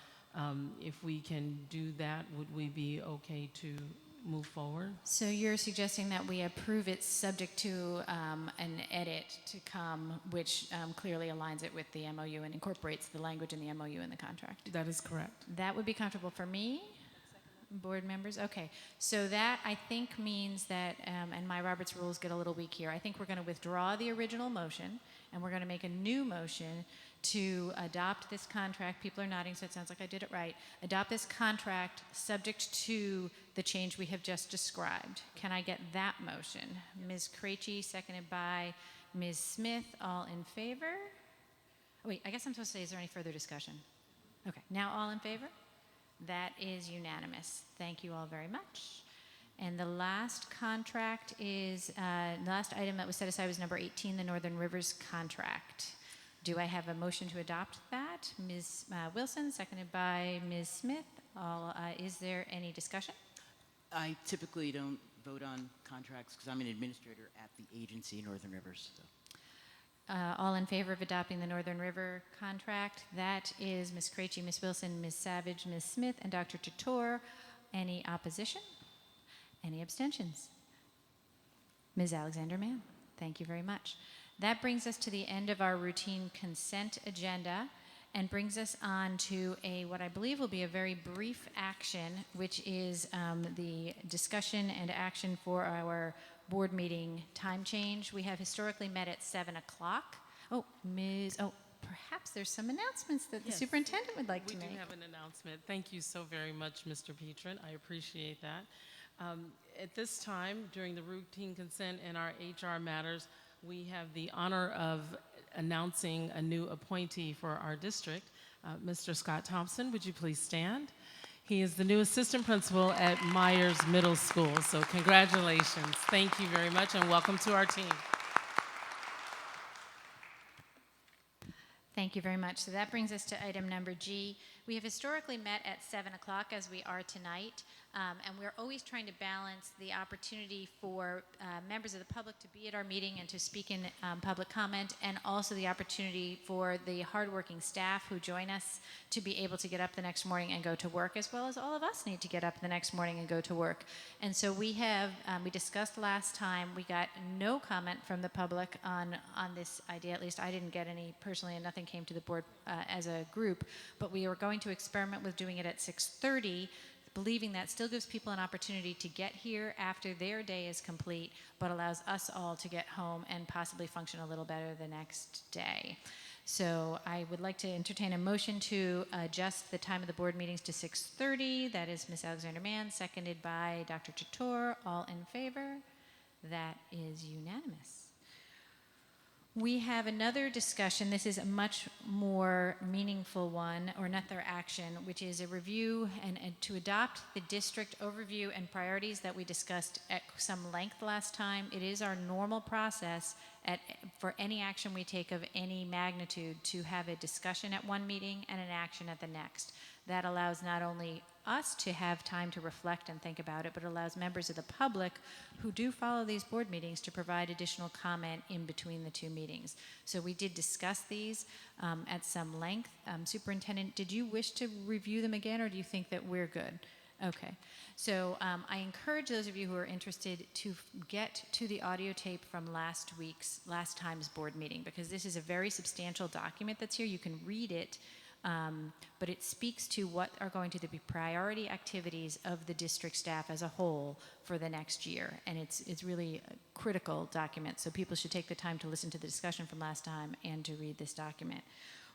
If we can do that, would we be okay to move forward? So you're suggesting that we approve it subject to an edit to come, which clearly aligns it with the MOU and incorporates the language in the MOU in the contract? That is correct. That would be comfortable for me, board members? Okay, so that I think means that, and my Robert's rules get a little weak here, I think we're going to withdraw the original motion, and we're going to make a new motion to adopt this contract. People are nodding, so it sounds like I did it right. Adopt this contract subject to the change we have just described. Can I get that motion? Ms. Krejci, seconded by Ms. Smith. All in favor? Oh, wait, I guess I'm supposed to say, is there any further discussion? Okay, now all in favor? That is unanimous. Thank you all very much. And the last contract is, the last item that was set aside was number 18, the Northern Rivers contract. Do I have a motion to adopt that? Ms. Wilson, seconded by Ms. Smith. Is there any discussion? I typically don't vote on contracts because I'm an administrator at the agency, Northern Rivers. So. All in favor of adopting the Northern River contract? That is Ms. Krejci, Ms. Wilson, Ms. Savage, Ms. Smith, and Dr. Tutor. Any opposition? Any abstentions? Ms. Alexander-Mann, thank you very much. That brings us to the end of our routine consent agenda and brings us on to what I believe will be a very brief action, which is the discussion and action for our board meeting time change. We have historically met at 7 o'clock. Perhaps there's some announcements that the superintendent would like to make. We do have an announcement. Thank you so very much, Mr. Petrin. I appreciate that. At this time, during the routine consent and our HR matters, we have the honor of announcing a new appointee for our district, Mr. Scott Thompson. Would you please stand? He is the new assistant principal at Myers Middle School, so congratulations. Thank you very much, and welcome to our team. Thank you very much. So that brings us to item number G. We have historically met at 7 o'clock, as we are tonight, and we're always trying to balance the opportunity for members of the public to be at our meeting and to speak in public comment, and also the opportunity for the hardworking staff who join us to be able to get up the next morning and go to work, as well as all of us need to get up the next morning and go to work. And so we have, we discussed last time, we got no comment from the public on this idea. At least I didn't get any personally, and nothing came to the board as a group, but we are going to experiment with doing it at 6:30. believing that still gives people an opportunity to get here after their day is complete, but allows us all to get home and possibly function a little better the next day. So I would like to entertain a motion to adjust the time of the board meetings to 6:30. That is Ms. Alexander-Mann, seconded by Dr. Chator. All in favor? That is unanimous. We have another discussion. This is a much more meaningful one, or another action, which is a review and to adopt the district overview and priorities that we discussed at some length last time. It is our normal process for any action we take of any magnitude to have a discussion at one meeting and an action at the next. That allows not only us to have time to reflect and think about it, but allows members of the public who do follow these board meetings to provide additional comment in between the two meetings. So we did discuss these at some length. Superintendent, did you wish to review them again, or do you think that we're good? Okay. So I encourage those of you who are interested to get to the audio tape from last time's board meeting, because this is a very substantial document that's here. You can read it. But it speaks to what are going to be priority activities of the district staff as a whole for the next year. And it's really a critical document, so people should take the time to listen to the discussion from last time and to read this document.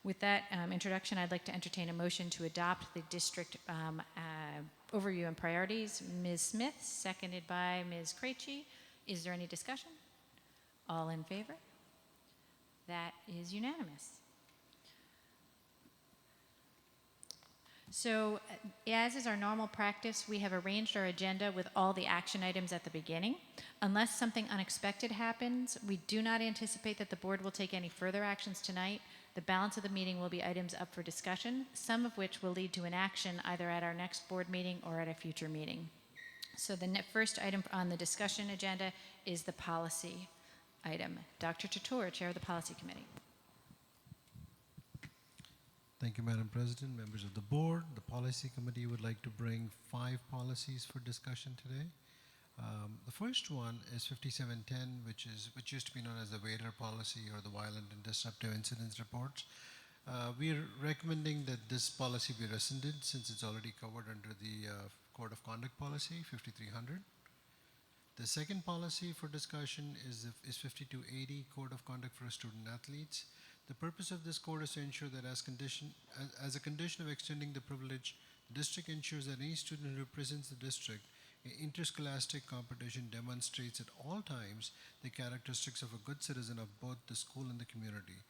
With that introduction, I'd like to entertain a motion to adopt the district overview and priorities. Ms. Smith, seconded by Ms. Krejci. Is there any discussion? All in favor? That is unanimous. So, as is our normal practice, we have arranged our agenda with all the action items at the beginning. Unless something unexpected happens, we do not anticipate that the board will take any further actions tonight. The balance of the meeting will be items up for discussion, some of which will lead to an action either at our next board meeting or at a future meeting. So the first item on the discussion agenda is the policy item. Dr. Chator, Chair of the Policy Committee. Thank you, Madam President, members of the board. The Policy Committee would like to bring 5 policies for discussion today. The first one is 5710, which used to be known as the Waiter policy or the Violent and Disruptive Incidents Reports. We are recommending that this policy be rescinded since it's already covered under the Code of Conduct policy, 5300. The second policy for discussion is 5280, Code of Conduct for Student Athletes. The purpose of this code is to ensure that as a condition of extending the privilege, the district ensures that any student who represents the district in interscholastic competition demonstrates at all times the characteristics of a good citizen of both the school and the community.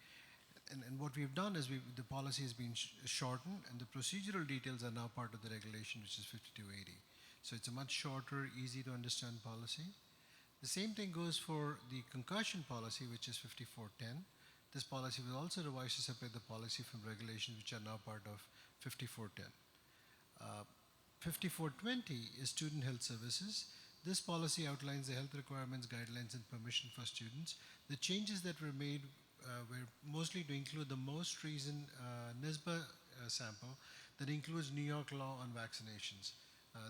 And what we've done is the policy has been shortened, and the procedural details are now part of the regulation, which is 5280. So it's a much shorter, easy to understand policy. The same thing goes for the concussion policy, which is 5410. This policy was also revised to separate the policy from regulations, which are now part of 5410. 5420 is student health services. This policy outlines the health requirements, guidelines, and permission for students. The changes that were made were mostly to include the most recent NISBA sample that includes New York law on vaccinations.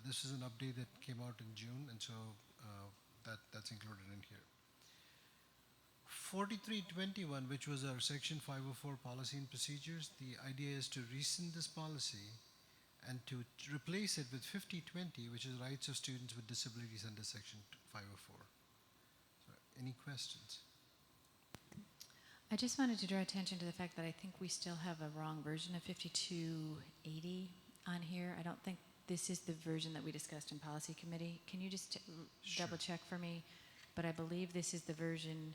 This is an update that came out in June, and so that's included in here. 4321, which was our Section 504 policy and procedures, the idea is to rescind this policy and to replace it with 5020, which is rights of students with disabilities under Section 504. So, any questions? I just wanted to draw attention to the fact that I think we still have a wrong version of 5280 on here. I don't think this is the version that we discussed in Policy Committee. Can you just double check for me? But I believe this is the version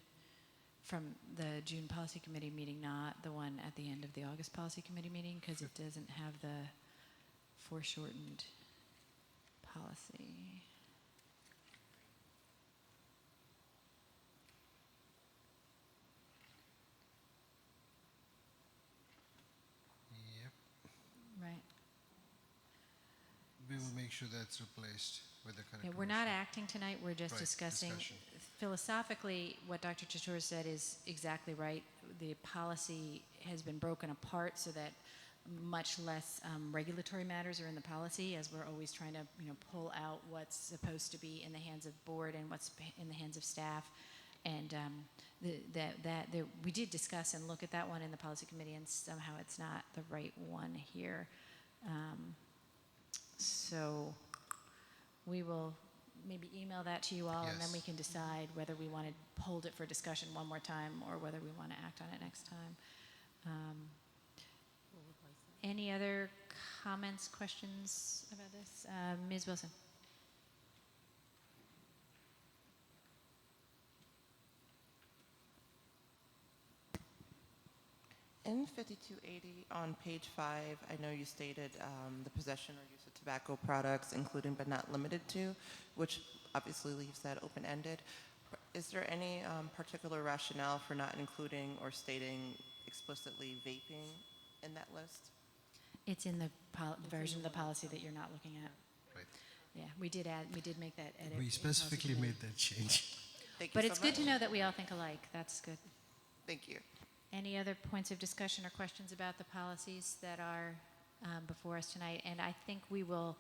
from the June Policy Committee meeting, not the one at the end of the August Policy Committee meeting, because it doesn't have the foreshortened policy. Yep. Right. We will make sure that's replaced with the correct Yeah, we're not acting tonight, we're just Right, discussing. discussion. Philosophically, what Dr. Chator said is exactly right. The policy has been broken apart so that much less regulatory matters are in the policy, as we're always trying to pull out what's supposed to be in the hands of board and what's in the hands of staff. And we did discuss and look at that one in the Policy Committee, and somehow it's not the right one here. So we will maybe email that to you all, and then Yes. we can decide whether we want to hold it for discussion one more time or whether we want to act on it next time. Any other comments, questions about this? Ms. Wilson? In 5280 on page 5, I know you stated the possession or use of tobacco products, including but not limited to, which obviously leaves that open-ended. Is there any particular rationale for not including or stating explicitly vaping in that list? It's in the version of the policy that you're not looking at. Right. Yeah, we did make that edit. We in specifically policy made that change. Thank But you it's so good to much. know that we all think alike. That's good. Thank you. Any other points of discussion or questions about the policies that are before us tonight? And I think we will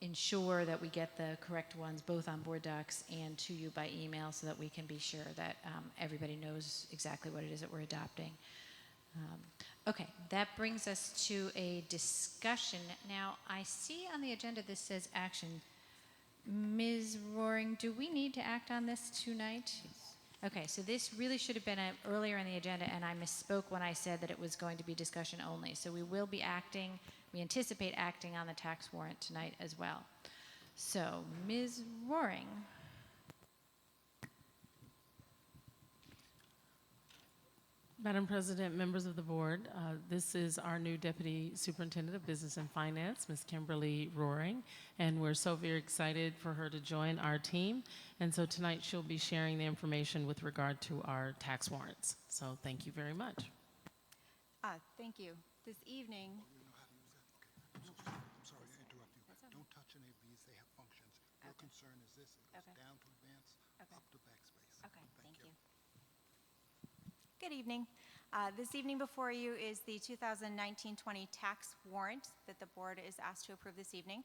ensure that we get the correct ones both on board docs and to you by email so that we can be sure that everybody knows exactly what it is that we're adopting. Okay, that brings us to a discussion. Now, I see on the agenda this says action. Ms. Roaring, do we need to act on this tonight? Okay, so this really should have been earlier in the agenda, and I misspoke when I said that it was going to be discussion only. So we will be acting, we anticipate acting on the tax warrant tonight as well. So, Ms. Roaring. Madam President, members of the board, this is our new Deputy Superintendent of Business and Finance, Ms. Kimberly Roaring, and we're so very excited for her to join our team. And so tonight she'll be sharing the information with regard to our tax warrants. So thank you very much. Thank you. This evening, I'm sorry to interrupt you. Don't touch any of these. They have functions. Your concern is this. It goes down to advance, up to backspace. Okay, thank you. Good evening. This evening before you is the 2019-20 tax warrant that the board is asked to approve this evening.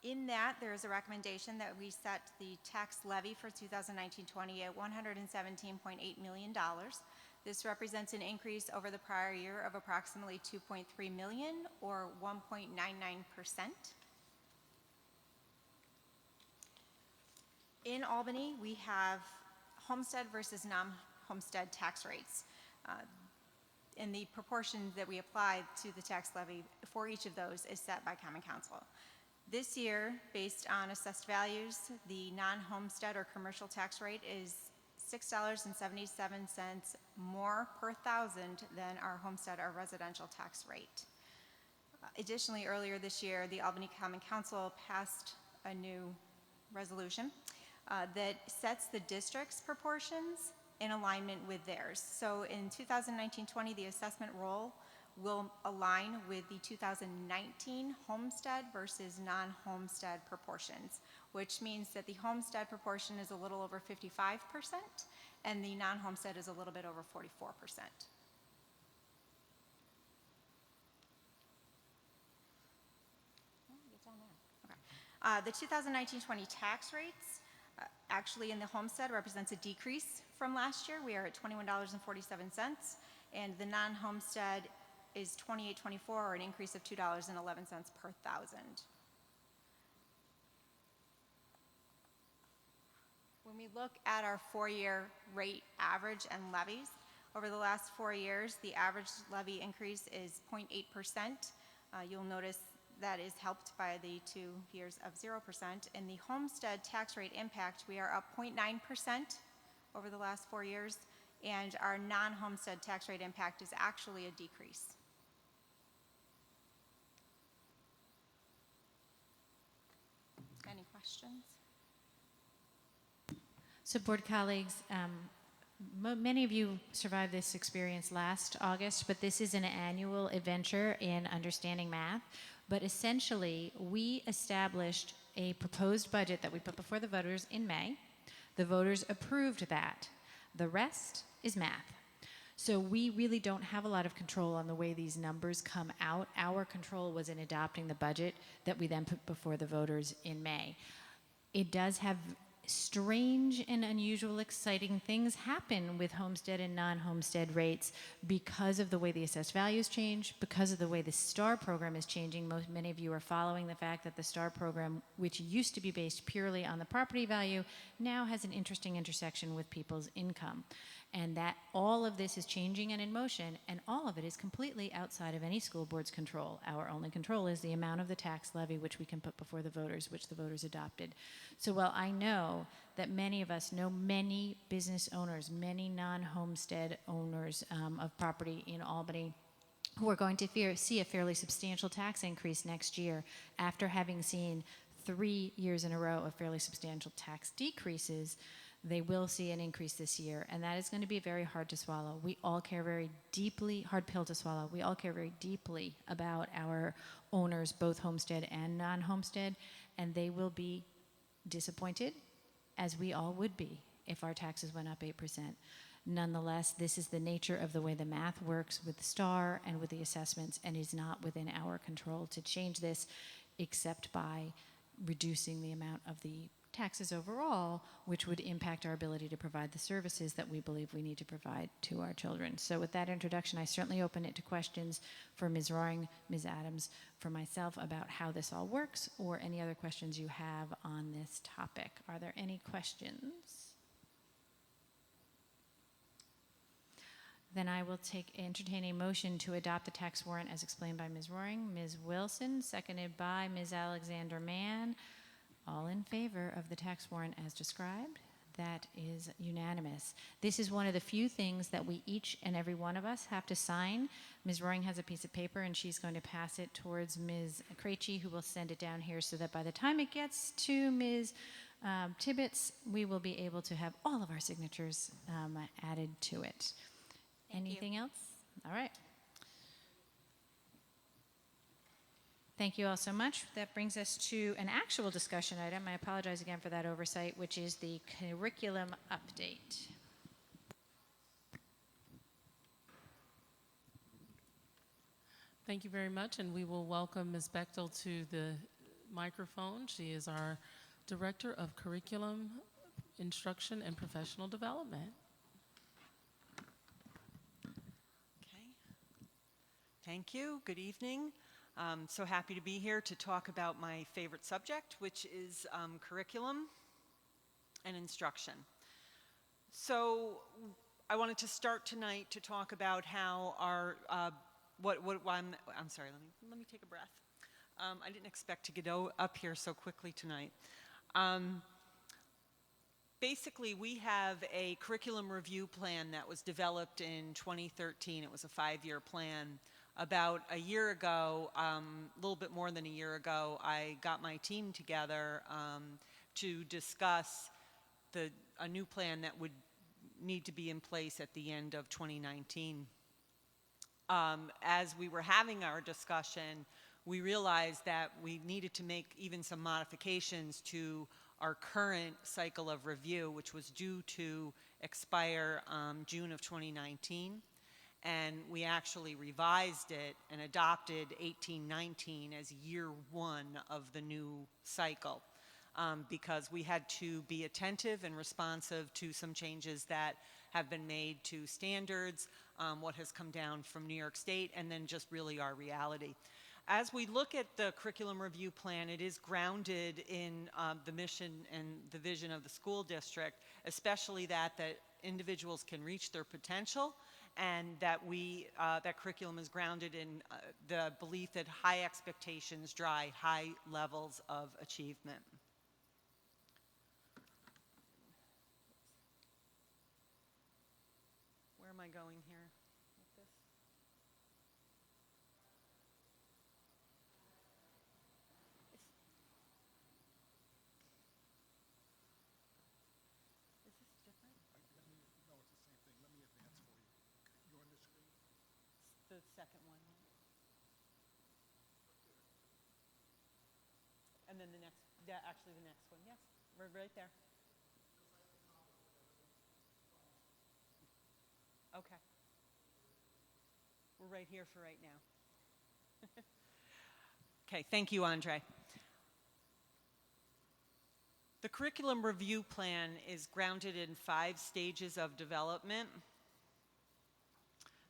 In that, there is a recommendation that we set the tax levy for 2019-20 at $117.8 million. This represents an increase over the prior year of approximately $2.3 million or 1.99%. In Albany, we have homestead versus non-homestead tax rates. And the proportion that we apply to the tax levy for each of those is set by Common Council. This year, based on assessed values, the non-homestead or commercial tax rate is $6.77 more per thousand than our homestead or residential tax rate. Additionally, earlier this year, the Albany Common Council passed a new resolution that sets the district's proportions in alignment with theirs. So in 2019-20, the assessment roll will align with the 2019 homestead versus non-homestead proportions, which means that the homestead proportion is a little over 55% and the non-homestead is a little bit over 44%. The 2019-20 tax rates actually in the homestead represents a decrease from last year. We are at $21.47, and the non-homestead is $28.24, or an increase of $2.11 per thousand. When we look at our four-year rate average and levies, over the last 4 years, the average levy increase is 0.8%. You'll notice that is helped by the 2 years of 0%. In the homestead tax rate impact, we are up 0.9% over the last 4 years, and our non-homestead tax rate impact is actually a decrease. Any questions? So board colleagues, many of you survived this experience last August, but this is an annual adventure in understanding math. But essentially, we established a proposed budget that we put before the voters in May. The voters approved that. The rest is math. So we really don't have a lot of control on the way these numbers come out. Our control was in adopting the budget that we then put before the voters in May. It does have strange and unusual, exciting things happen with homestead and non-homestead rates because of the way the assessed values change, because of the way the STAR program is changing. Many of you are following the fact that the STAR program, which used to be based purely on the property value, now has an interesting intersection with people's income. And that all of this is changing and in motion, and all of it is completely outside of any school board's control. Our only control is the amount of the tax levy which we can put before the voters, which the voters adopted. So while I know that many of us know many business owners, many non-homestead owners of property in Albany who are going to see a fairly substantial tax increase next year after having seen 3 years in a row of fairly substantial tax decreases, they will see an increase this year, and that is going to be very hard to swallow. We all care very deeply, hard pill to swallow, we all care very deeply about our owners, both homestead and non-homestead, and they will be disappointed, as we all would be, if our taxes went up 8%. Nonetheless, this is the nature of the way the math works with the STAR and with the assessments, and is not within our control to change this, except by reducing the amount of the taxes overall, which would impact our ability to provide the services that we believe we need to provide to our children. So with that introduction, I certainly open it to questions for Ms. Roaring, Ms. Adams, for myself about how this all works, or any other questions you have on this topic. Are there any questions? Then I will entertain a motion to adopt the tax warrant as explained by Ms. Roaring, Ms. Wilson, seconded by Ms. Alexander Mann. All in favor of the tax warrant as described? That is unanimous. This is one of the few things that we each and every one of us have to sign. Ms. Roaring has a piece of paper, and she's going to pass it towards Ms. Krejci, who will send it down here so that by the time it gets to Ms. Tibbetts, we will be able to have all of our signatures added to it. Anything else? All right. Thank you all so much. That brings us to an actual discussion item. I apologize again for that oversight, which is the curriculum update. Thank you very much, and we will welcome Ms. Bechtel to the microphone. She is our Director of Curriculum, Instruction, and Professional Development. Okay. Thank you. Good evening. So happy to be here to talk about my favorite subject, which is curriculum and instruction. So I wanted to start tonight to talk about how our, I'm sorry, let me take a breath. I didn't expect to get up here so quickly tonight. Basically, we have a curriculum review plan that was developed in 2013. It was a 5-year plan. About a year ago, a little bit more than a year ago, I got my team together to discuss a new plan that would need to be in place at the end of 2019. As we were having our discussion, we realized that we needed to make even some modifications to our current cycle of review, which was due to expire June of 2019. And we actually revised it and adopted 18-19 as year 1 of the new cycle because we had to be attentive and responsive to some changes that have been made to standards, what has come down from New York State, and then just really our reality. As we look at the curriculum review plan, it is grounded in the mission and the vision of the school district, especially that individuals can reach their potential, and that that curriculum is grounded in the belief that high expectations drive high levels of achievement. Where am I going here with this? Is this different? No, it's the same thing. Let me advance for you. You on the screen? The second one. And then the next one. Yes, we're right there. Okay. We're right here for right now. Okay, thank you, Andre. The curriculum review plan is grounded in 5 stages of development.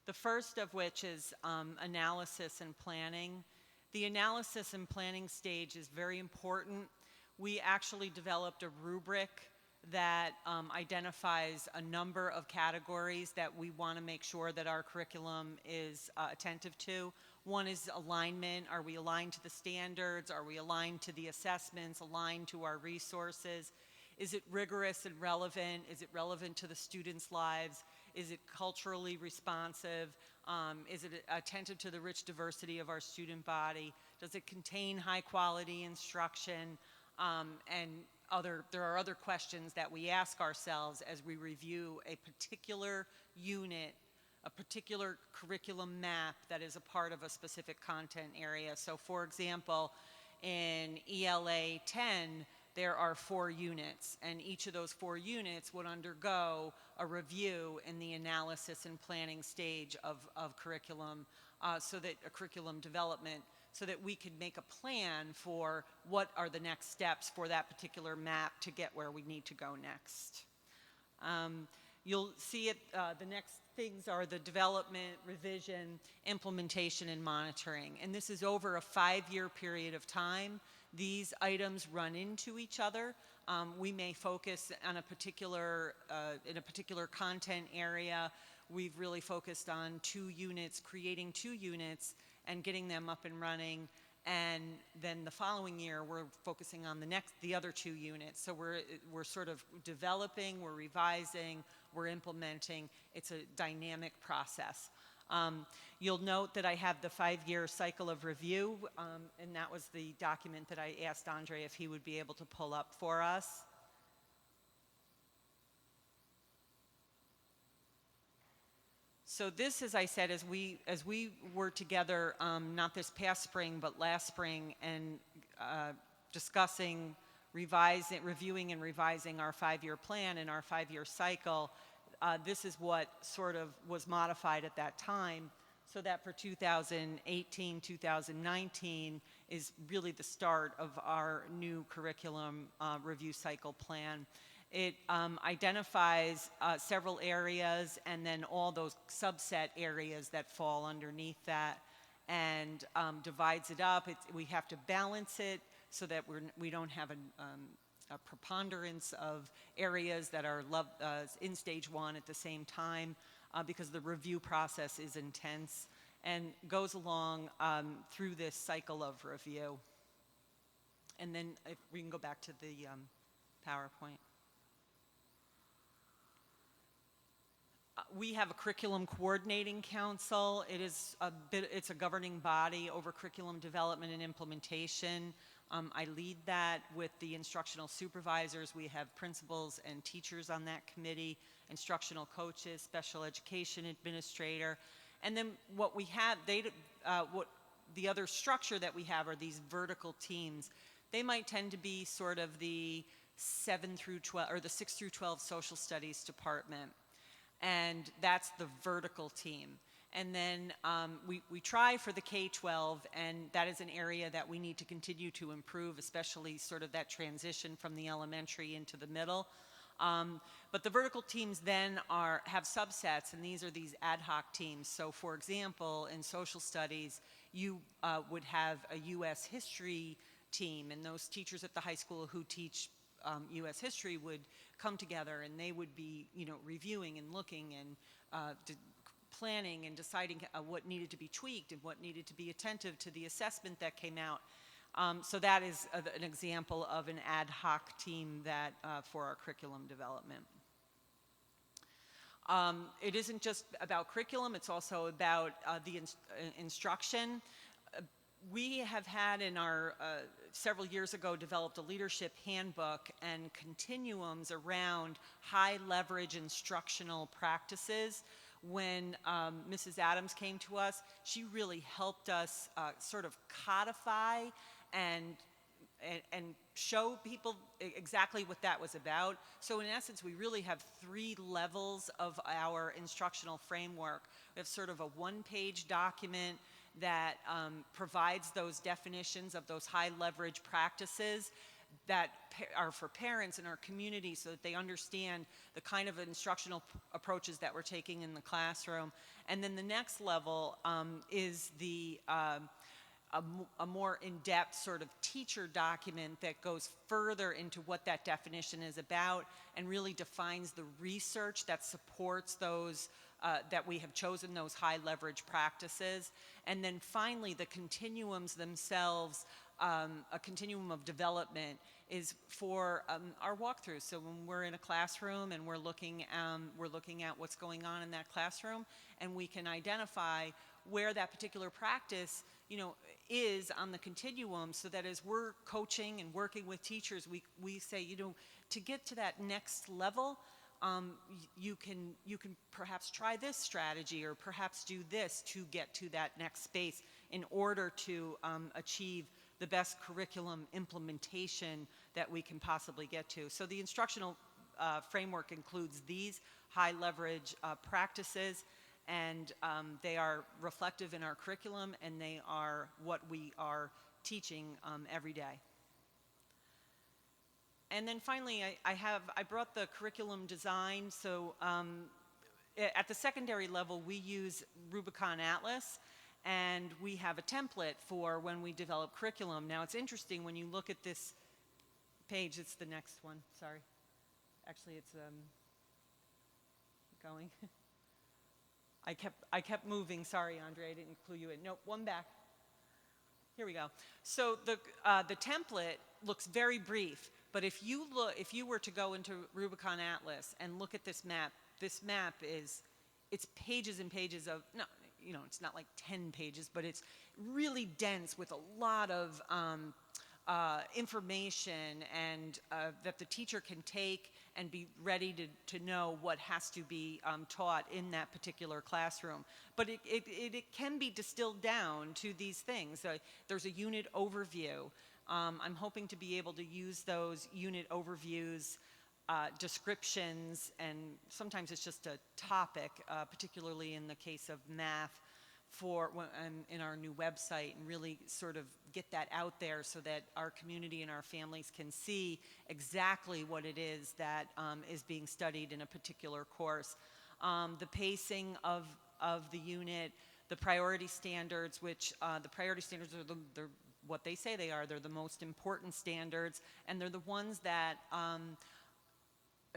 The first of which is analysis and planning. The analysis and planning stage is very important. We actually developed a rubric that identifies a number of categories that we want to make sure that our curriculum is attentive to. One is alignment. Are we aligned to the standards? Are we aligned to the assessments, aligned to our resources? Is it rigorous and relevant? Is it relevant to the students' lives? Is it culturally responsive? Is it attentive to the rich diversity of our student body? Does it contain high-quality instruction? There are other questions that we ask ourselves as we review a particular unit, a particular curriculum map that is a part of a specific content area. So for example, in ELA 10, there are 4 units, and each of those 4 units would undergo a review in the analysis and planning stage of curriculum, so that a curriculum development, so that we could make a plan for what are the next steps for that particular map to get where we need to go next. You'll see it, the next things are the development, revision, implementation, and monitoring. And this is over a 5-year period of time. These items run into each other. We may focus on a particular, in a particular content area. We've really focused on 2 units, creating 2 units and getting them up and running. And then the following year, we're focusing on the other 2 units. So we're sort of developing, we're revising, we're implementing. It's a dynamic process. You'll note that I have the 5-year cycle of review, and that was the document that I asked Andre if he would be able to pull up for us. So this, as I said, as we were together, not this past spring, but last spring, and discussing, reviewing and revising our 5-year plan and our 5-year cycle, this is what sort of was modified at that time, so that for 2018, 2019 is really the start of our new curriculum review cycle plan. It identifies several areas and then all those subset areas that fall underneath that, and divides it up. We have to balance it so that we don't have a preponderance of areas that are in stage 1 at the same time, because the review process is intense and goes along through this cycle of review. And then if we can go back to the PowerPoint. We have a curriculum coordinating council. It's a governing body over curriculum development and implementation. I lead that with the instructional supervisors. We have principals and teachers on that committee, instructional coaches, special education administrator. And then what we have, the other structure that we have are these vertical teams. They might tend to be sort of the 7 through 12, or the 6 through 12 social studies department. And that's the vertical team. And then we try for the K-12, and that is an area that we need to continue to improve, especially sort of that transition from the elementary into the middle. But the vertical teams then have subsets, and these are these ad hoc teams. So for example, in social studies, you would have a U.S. history team, and those teachers at the high school who teach U.S. history would come together, and they would be, reviewing and looking and planning and deciding what needed to be tweaked and what needed to be attentive to the assessment that came out. So that is an example of an ad hoc team that for our curriculum development. It isn't just about curriculum, it's also about the instruction. We have had in our, several years ago, developed a leadership handbook and continuums around high leverage instructional practices. When Mrs. Adams came to us, she really helped us sort of codify and show people exactly what that was about. So in essence, we really have 3 levels of our instructional framework. We have sort of a 1-page document that provides those definitions of those high leverage practices, that are for parents in our community so that they understand the kind of instructional approaches that we're taking in the classroom. And then the next level is a more in-depth sort of teacher document that goes further into what that definition is about and really defines the research that supports those that we have chosen, those high leverage practices. And then finally, the continuums themselves, a continuum of development is for our walkthrough. So when we're in a classroom and we're looking at what's going on in that classroom, and we can identify where that particular practice, is on the continuum, so that as we're coaching and working with teachers, we say, to get to that next level, you can perhaps try this strategy or perhaps do this to get to that next space in order to achieve the best curriculum implementation that we can possibly get to. So the instructional framework includes these high leverage practices, and they are reflective in our curriculum, and they are what we are teaching every day. And then finally, I brought the curriculum design. So at the secondary level, we use Rubicon Atlas, and we have a template for when we develop curriculum. Now, it's interesting when you look at this page. It's the next one. Sorry. Actually, it's going. I kept moving. Sorry, Andre, I didn't clue you in. Nope, one back. Here we go. So the template looks very brief, but if you were to go into Rubicon Atlas and look at this map is, it's pages and pages of, no, it's not like 10 pages, but it's really dense with a lot of information, and that the teacher can take and be ready to know what has to be taught in that particular classroom. But it can be distilled down to these things. There's a unit overview. I'm hoping to be able to use those unit overviews, descriptions, and sometimes it's just a topic, particularly in the case of math, in our new website, and really sort of get that out there so that our community and our families can see exactly what it is that is being studied in a particular course. The pacing of the unit, the priority standards, which the priority standards are they're what they say they are. They're the most important standards, and they're the ones that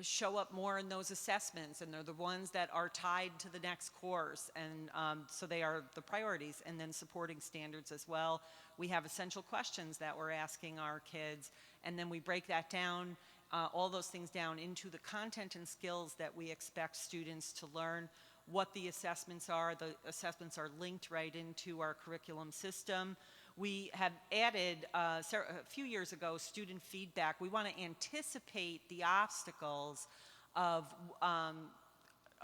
show up more in those assessments, and they're the ones that are tied to the next course, and so they are the priorities. And then supporting standards as well. We have essential questions that we're asking our kids, and then we break that down, all those things down into the content and skills that we expect students to learn, what the assessments are. The assessments are linked right into our curriculum system. We have added, a few years ago, student feedback. We want to anticipate the obstacles of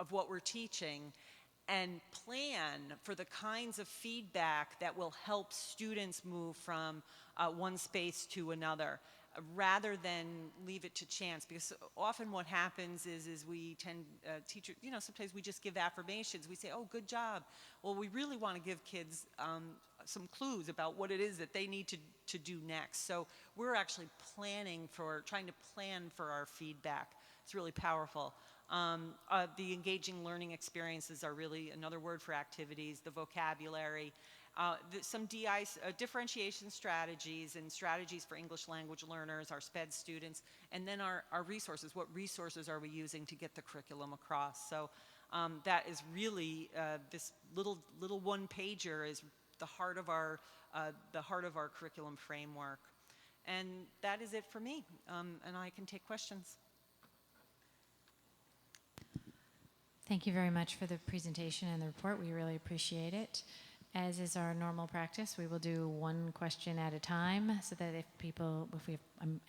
what we're teaching and plan for the kinds of feedback that will help students move from one space to another, rather than leave it to chance. Because often what happens is we tend, teachers, sometimes we just give affirmations. We say, oh, good job. Well, we really want to give kids some clues about what it is that they need to do next. So we're actually trying to plan for our feedback. It's really powerful. The engaging learning experiences are really another word for activities, the vocabulary, some differentiation strategies and strategies for English language learners, our SPED students, and then our resources. What resources are we using to get the curriculum across? So that is really, this little one-pager is the heart of our curriculum framework. And that is it for me, and I can take questions. Thank you very much for the presentation and the report. We really appreciate it. As is our normal practice, we will do one question at a time so that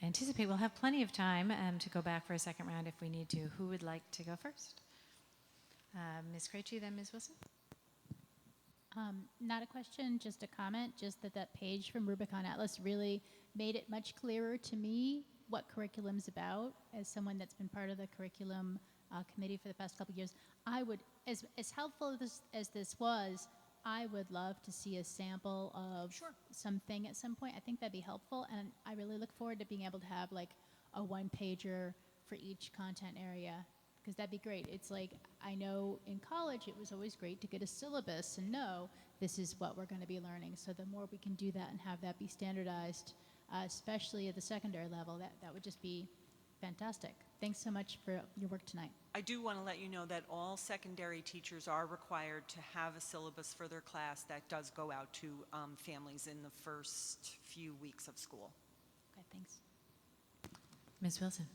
anticipate we'll have plenty of time to go back for a second round if we need to. Who would like to go first? Ms. Krejci, then Ms. Wilson. Not a question, just a comment, just that page from Rubicon Atlas really made it much clearer to me what curriculum's about. As someone that's been part of the curriculum committee for the past couple of years, I would, as helpful as this was, I would love to see a sample of something at some point. I think that'd be helpful, and I really look forward to being able to have like a one-pager for each content area, because that'd be great. It's like, I know in college it was always great to get a syllabus and know this is what we're going to be learning. So the more we can do that and have that be standardized, especially at the secondary level, that would just be fantastic. Thanks so much for your work tonight. I do want to let you know that all secondary teachers are required to have a syllabus for their class that does go out to families in the first few weeks of school. Okay, thanks. Ms. Wilson.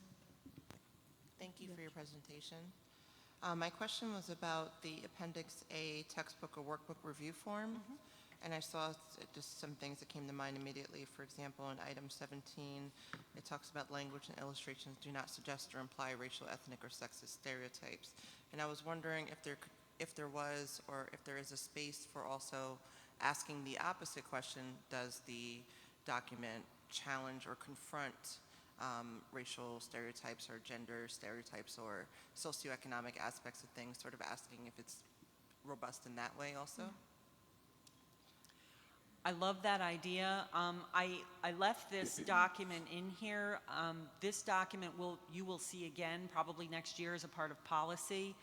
Thank you for your presentation. My question was about the Appendix A textbook or workbook review form. And I saw just some things that came to mind immediately. For example, in item 17, it talks about language and illustrations do not suggest or imply racial, ethnic, or sexist stereotypes. And I was wondering if there was or if there is a space for also asking the opposite question: does the document challenge or confront racial stereotypes or gender stereotypes or socioeconomic aspects of things? Sort of asking if it's robust in that way also. I love that idea. I left this document in here. This document you will see again probably next year as a part of policy.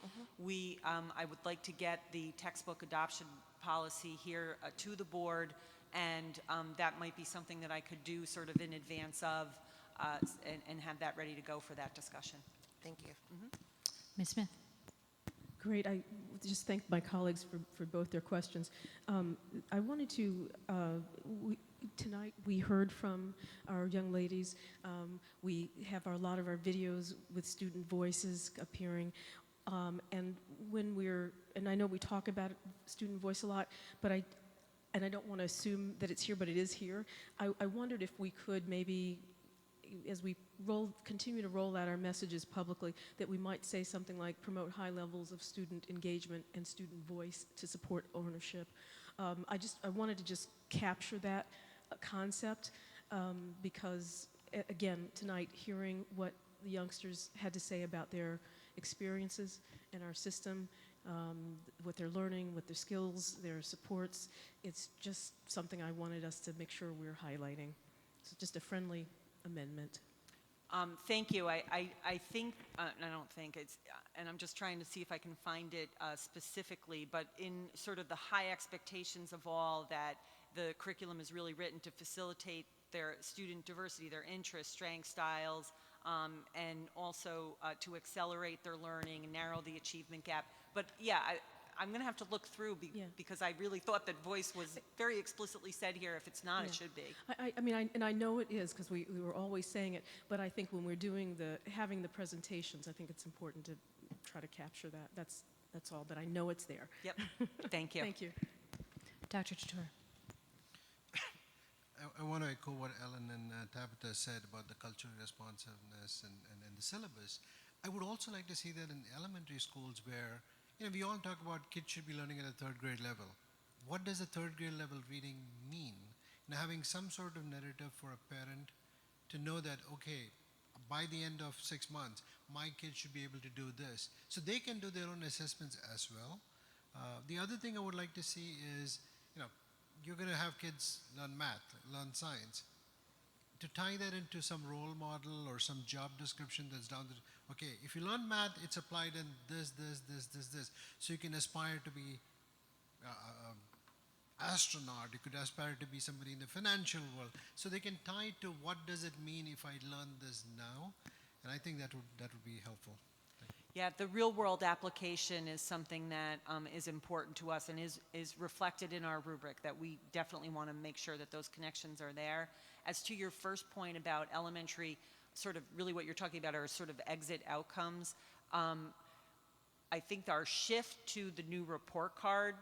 I would like to get the textbook adoption policy here to the board, and that might be something that I could do sort of in advance of and have that ready to go for that discussion. Thank you. Ms. Smith. Great. I just thank my colleagues for both their questions. I wanted to, tonight we heard from our young ladies. We have a lot of our videos with student voices appearing. And I know we talk about student voice a lot, but I don't want to assume that it's here, but it is here. I wondered if we could maybe, as we continue to roll out our messages publicly, that we might say something like promote high levels of student engagement and student voice to support ownership. I wanted to just capture that concept because, again, tonight, hearing what the youngsters had to say about their experiences in our system, what they're learning, what their skills, their supports, it's just something I wanted us to make sure we're highlighting. So just a friendly amendment. Thank you. I think, I don't think it's, and I'm just trying to see if I can find it specifically, but in sort of the high expectations of all, that the curriculum is really written to facilitate their student diversity, their interests, strengths, styles, and also to accelerate their learning and narrow the achievement gap. But yeah, I'm going to have to look through because I really thought that voice was very explicitly said here. If it's not, it should be. I mean, I know it is because we were always saying it, but I think when we're having the presentations, I think it's important to try to capture that. That's all, but I know it's there. Yep. Thank you. Thank you. Dr. Chatur. I want to echo what Ellen and Tabitha said about the cultural responsiveness and the syllabus. I would also like to see that in elementary schools where, we all talk about kids should be learning at a third grade level. What does a third grade level reading mean? Having some sort of narrative for a parent to know that, okay, by the end of 6 months, my kids should be able to do this. So they can do their own assessments as well. The other thing I would like to see is, you're going to have kids learn math, learn science. To tie that into some role model or some job description that's down the, okay, if you learn math, it's applied in this. So you can aspire to be astronaut, you could aspire to be somebody in the financial world. So they can tie it to what does it mean if I learn this now? And I think that would be helpful. Yeah, the real world application is something that is important to us and is reflected in our rubric, that we definitely want to make sure that those connections are there. As to your first point about elementary, sort of really what you're talking about are sort of exit outcomes. I think our shift to the new report card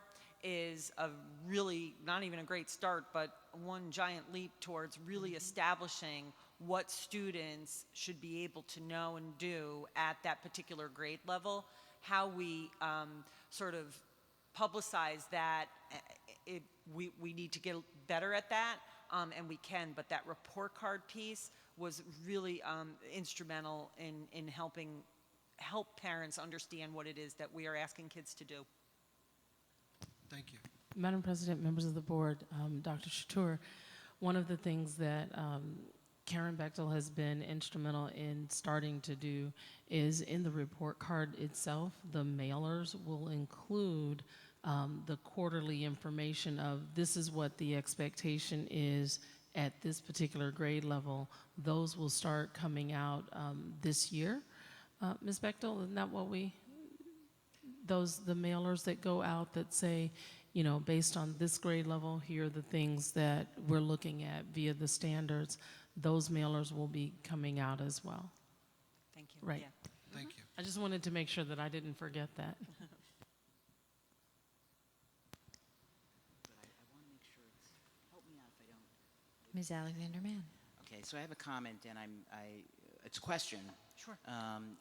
is a really, not even a great start, but one giant leap towards really establishing what students should be able to know and do at that particular grade level. How we sort of publicize that, we need to get better at that, and we can, but that report card piece was really instrumental in help parents understand what it is that we are asking kids to do. Thank you. Madam President, members of the board, Dr. Chatur, one of the things that Karen Bechtel has been instrumental in starting to do is in the report card itself, the mailers will include the quarterly information of this is what the expectation is at this particular grade level. Those will start coming out this year. Ms. Bechtel, isn't that what the mailers that go out that say, you know, based on this grade level, here are the things that we're looking at via the standards. Those mailers will be coming out as well. Thank you. Right. Yeah. Thank you. I just wanted to make sure that I didn't forget that. Ms. Alexander Mann. Okay, so I have a comment, and it's a question. Sure.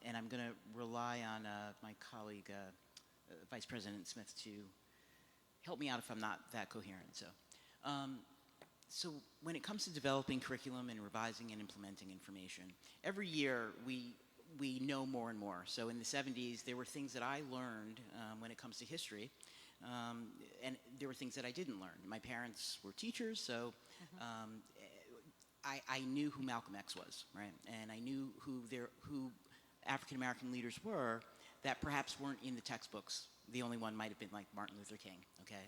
And I'm going to rely on my colleague, Vice President Smith, to help me out if I'm not that coherent. So when it comes to developing curriculum and revising and implementing information, every year we know more and more. So in the 70s, there were things that I learned when it comes to history, and there were things that I didn't learn. My parents were teachers, so I knew who Malcolm X was, right? And I knew who African American leaders were that perhaps weren't in the textbooks. The only one might have been like Martin Luther King, okay?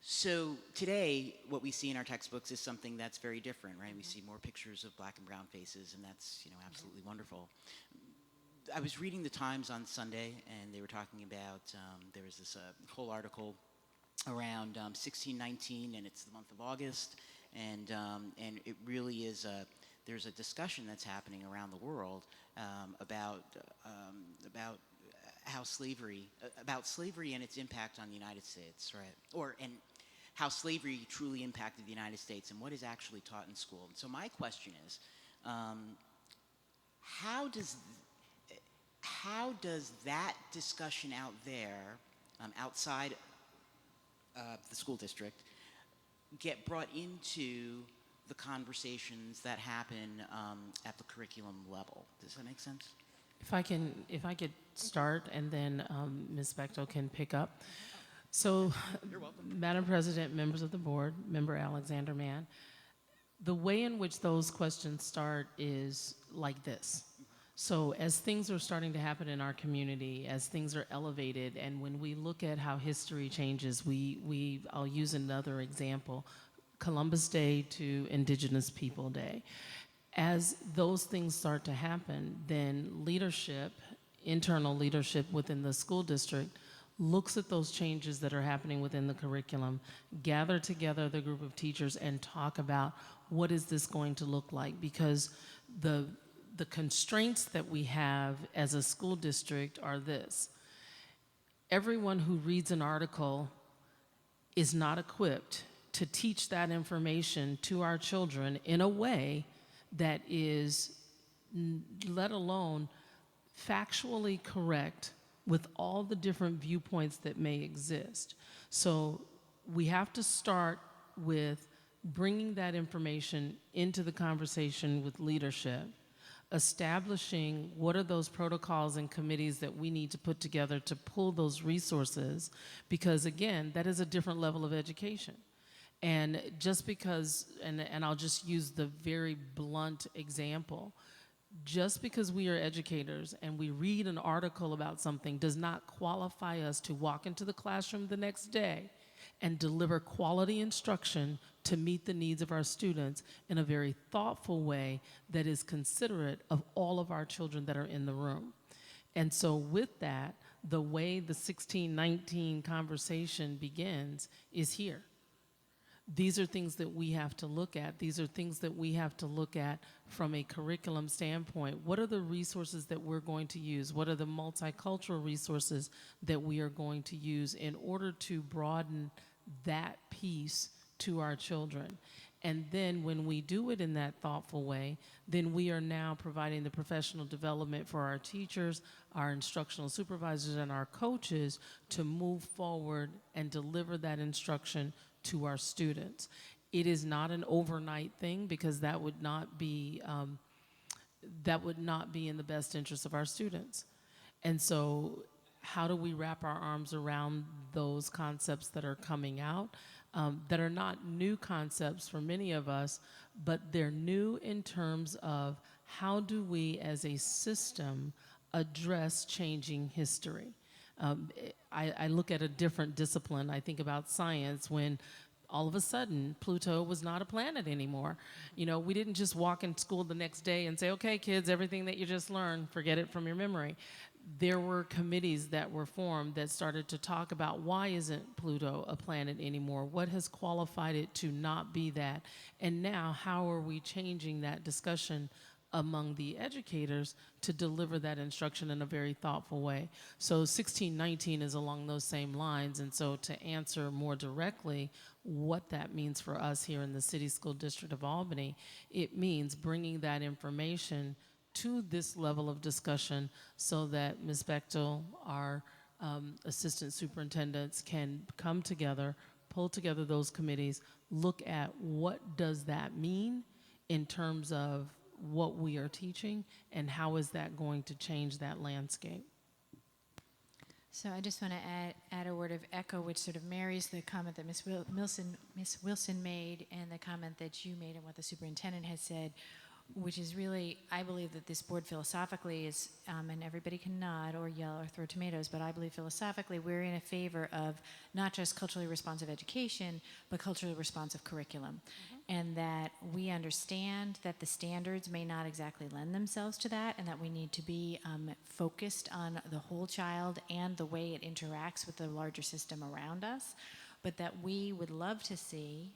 So today, what we see in our textbooks is something that's very different, right? We see more pictures of black and brown faces, and that's, you know, absolutely wonderful. I was reading the Times on Sunday, and they were talking about, there was this whole article around 1619, and it's the month of August, and it really is there's a discussion that's happening around the world about how slavery and its impact on the United States, right? And how slavery truly impacted the United States and what is actually taught in school. And so my question is, how does that discussion out there, outside the school district, get brought into the conversations that happen at the curriculum level? Does that make sense? If I could start, and then Ms. Bechtel can pick up. So, You're welcome. Madam President, members of the board, Member Alexander Mann, the way in which those questions start is like this. So as things are starting to happen in our community, as things are elevated, and when we look at how history changes, I'll use another example, Columbus Day to Indigenous People Day. As those things start to happen, then leadership, internal leadership within the school district, looks at those changes that are happening within the curriculum, gather together the group of teachers and talk about what is this going to look like, because the constraints that we have as a school district are this. Everyone who reads an article is not equipped to teach that information to our children in a way that is, let alone factually correct with all the different viewpoints that may exist. So we have to start with bringing that information into the conversation with leadership, establishing what are those protocols and committees that we need to put together to pull those resources, because again, that is a different level of education. And just because, and I'll just use the very blunt example, just because we are educators and we read an article about something does not qualify us to walk into the classroom the next day and deliver quality instruction to meet the needs of our students in a very thoughtful way that is considerate of all of our children that are in the room. And so with that, the way the 1619 conversation begins is here. These are things that we have to look at. These are things that we have to look at from a curriculum standpoint. What are the resources that we're going to use? What are the multicultural resources that we are going to use in order to broaden that piece to our children? And then when we do it in that thoughtful way, then we are now providing the professional development for our teachers, our instructional supervisors, and our coaches to move forward and deliver that instruction to our students. It is not an overnight thing, because that would not be in the best interest of our students. And so how do we wrap our arms around those concepts that are coming out, that are not new concepts for many of us, but they're new in terms of how do we as a system address changing history. I look at a different discipline. I think about science when all of a sudden Pluto was not a planet anymore. You know, we didn't just walk in school the next day and say, okay, kids, everything that you just learned, forget it from your memory. There were committees that were formed that started to talk about why isn't Pluto a planet anymore? What has qualified it to not be that? And now how are we changing that discussion among the educators to deliver that instruction in a very thoughtful way? So 1619 is along those same lines. And so to answer more directly what that means for us here in the City School District of Albany, it means bringing that information to this level of discussion so that Ms. Bechtel, our assistant superintendents, can come together, pull together those committees, look at what does that mean in terms of what we are teaching and how is that going to change that landscape. So I just want to add a word of echo, which sort of marries the comment that Ms. Wilson made and the comment that you made and what the superintendent has said, which is really, I believe that this board philosophically is, and everybody can nod or yell or throw tomatoes, but I believe philosophically we're in a favor of not just culturally responsive education, but culturally responsive curriculum. And that we understand that the standards may not exactly lend themselves to that, and that we need to be focused on the whole child and the way it interacts with the larger system around us, but that we would love to see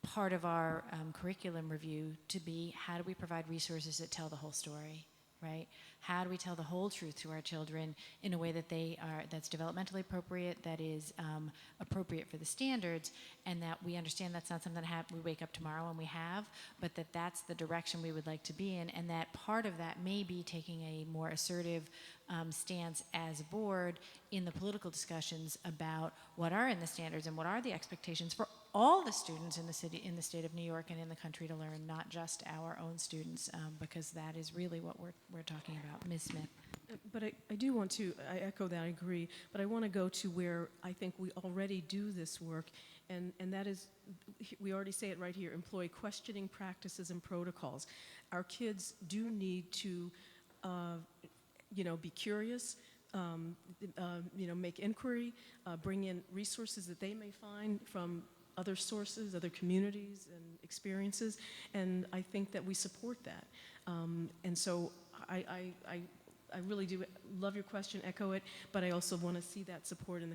part of our curriculum review to be how do we provide resources that tell the whole story, right? How do we tell the whole truth to our children in a way that that's developmentally appropriate, that is appropriate for the standards, and that we understand that's not something that we wake up tomorrow and we have, but that's the direction we would like to be in, and that part of that may be taking a more assertive stance as a board in the political discussions about what are in the standards and what are the expectations for all the students in the city, in the state of New York and in the country to learn, not just our own students, because that is really what we're talking about. Ms. Smith. But I do want to, I echo that, I agree, but I want to go to where I think we already do this work, and that is, we already say it right here, employ questioning practices and protocols. Our kids do need to, be curious, make inquiry, bring in resources that they may find from other sources, other communities and experiences, and I think that we support that. And so I really do love your question, echo it, but I also want to see that support in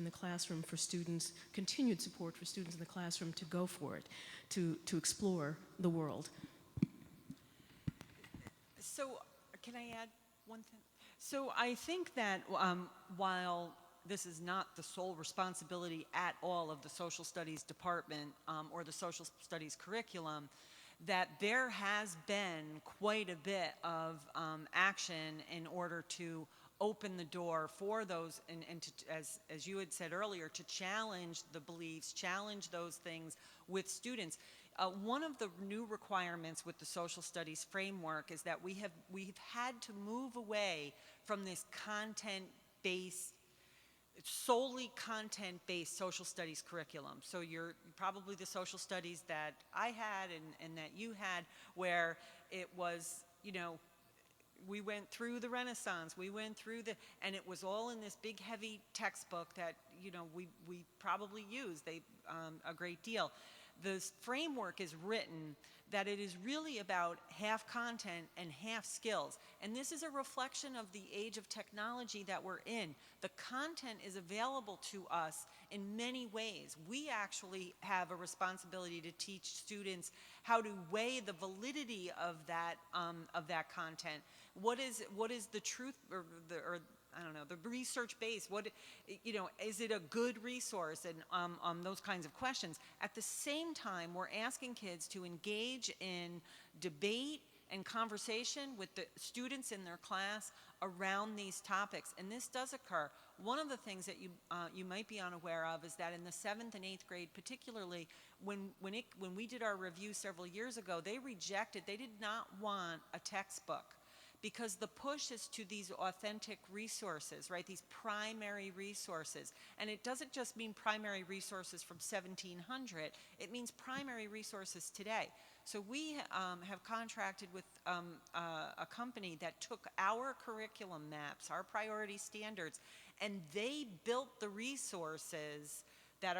the classroom for students, continued support for students in the classroom to go for it, to explore the world. So can I add one thing? So I think that while this is not the sole responsibility at all of the social studies department or the social studies curriculum, that there has been quite a bit of action in order to open the door for those, and to, as you had said earlier, to challenge the beliefs, challenge those things with students. One of the new requirements with the social studies framework is that we've had to move away from this content-based, solely content-based social studies curriculum. So you're probably the social studies that I had and that you had, where it was, we went through the Renaissance, we went through and it was all in this big heavy textbook that, we probably used a great deal. The framework is written that it is really about half content and half skills. And this is a reflection of the age of technology that we're in. The content is available to us in many ways. We actually have a responsibility to teach students how to weigh the validity of that content. What is the truth, or I don't know, the research base, is it a good resource, and those kinds of questions. At the same time, we're asking kids to engage in debate and conversation with the students in their class around these topics, and this does occur. One of the things that you might be unaware of is that in the 7th and 8th grade, particularly, when we did our review several years ago, they did not want a textbook, because the push is to these authentic resources, right? These primary resources. And it doesn't just mean primary resources from 1700, it means primary resources today. So we have contracted with a company that took our curriculum maps, our priority standards, and they built the resources that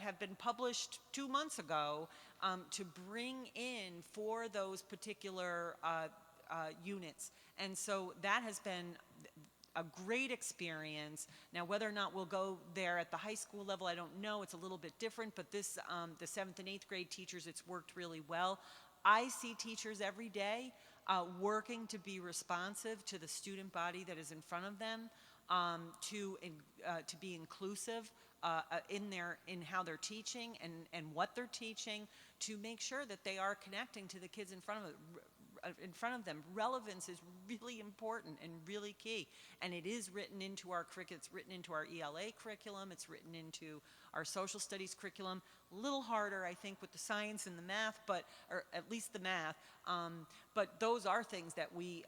have been published 2 months ago to bring in for those particular units. And so that has been a great experience. Now, whether or not we'll go there at the high school level, I don't know. It's a little bit different, but this, the 7th and 8th grade teachers, it's worked really well. I see teachers every day working to be responsive to the student body that is in front of them, to be inclusive in how they're teaching and what they're teaching, to make sure that they are connecting to the kids in front of them. Relevance is really important and really key, and it is written into our curriculum. It's written into our ELA curriculum. It's written into our social studies curriculum. A little harder, I think, with the science and the math, or at least the math. But those are things that we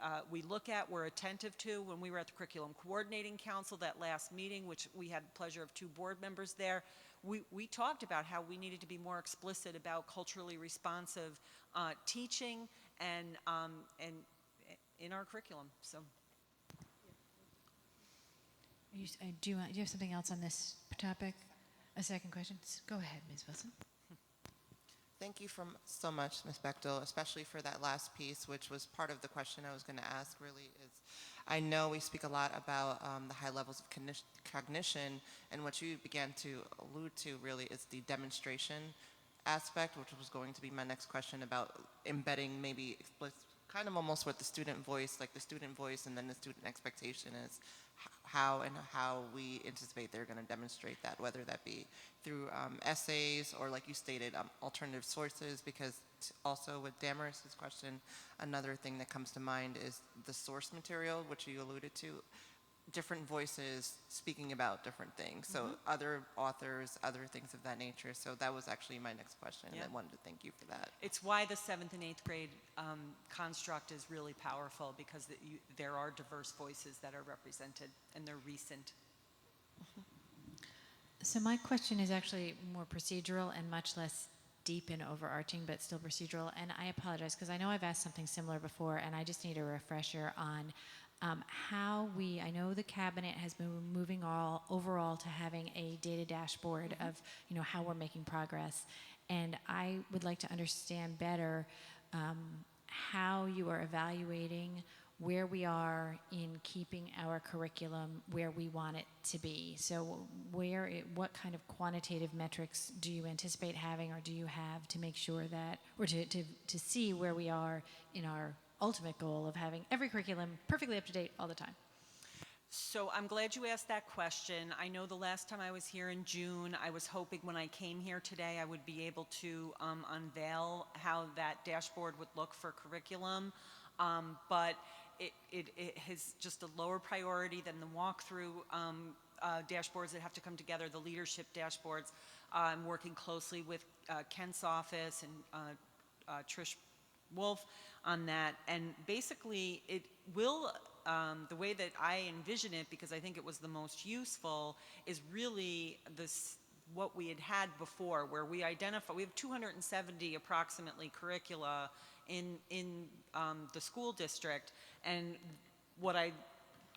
look at, we're attentive to. When we were at the Curriculum Coordinating Council, that last meeting, which we had the pleasure of 2 board members there, we talked about how we needed to be more explicit about culturally responsive teaching and in our curriculum. So, Do you have something else on this topic? A second question? Go ahead, Ms. Wilson. Thank you so much, Ms. Bechtel, especially for that last piece, which was part of the question I was going to ask, really, is I know we speak a lot about the high levels of cognition, and what you began to allude to, really, is the demonstration aspect, which was going to be my next question about embedding maybe kind of almost what the student voice, like the student voice and then the student expectation is, how we anticipate they're going to demonstrate that, whether that be through essays or, like you stated, alternative sources, because also with Damaris's question, another thing that comes to mind is the source material, which you alluded to, different voices speaking about different things. So other authors, other things of that nature. So that was actually my next question, and I wanted to thank you for that. it's why the 7th and 8th grade construct is really powerful, because there are diverse voices that are represented, and they're recent. So my question is actually more procedural and much less deep and overarching, but still procedural. And I apologize, because I know I've asked something similar before, and I just need a refresher on how I know the cabinet has been moving overall to having a data dashboard of, how we're making progress. And I would like to understand better how you are evaluating where we are in keeping our curriculum where we want it to be. So what kind of quantitative metrics do you anticipate having, or do you have, to make sure that, or to see where we are in our ultimate goal of having every curriculum perfectly up to date all the time? So I'm glad you asked that question. I know the last time I was here in June, I was hoping when I came here today I would be able to unveil how that dashboard would look for curriculum, but it has just a lower priority than the walkthrough dashboards that have to come together, the leadership dashboards. I'm working closely with Kent's office and Trish Wolf on that, and basically it will, the way that I envision it, because I think it was the most useful, is really what we had before, where we have 270 approximately curricula in the school district, and what I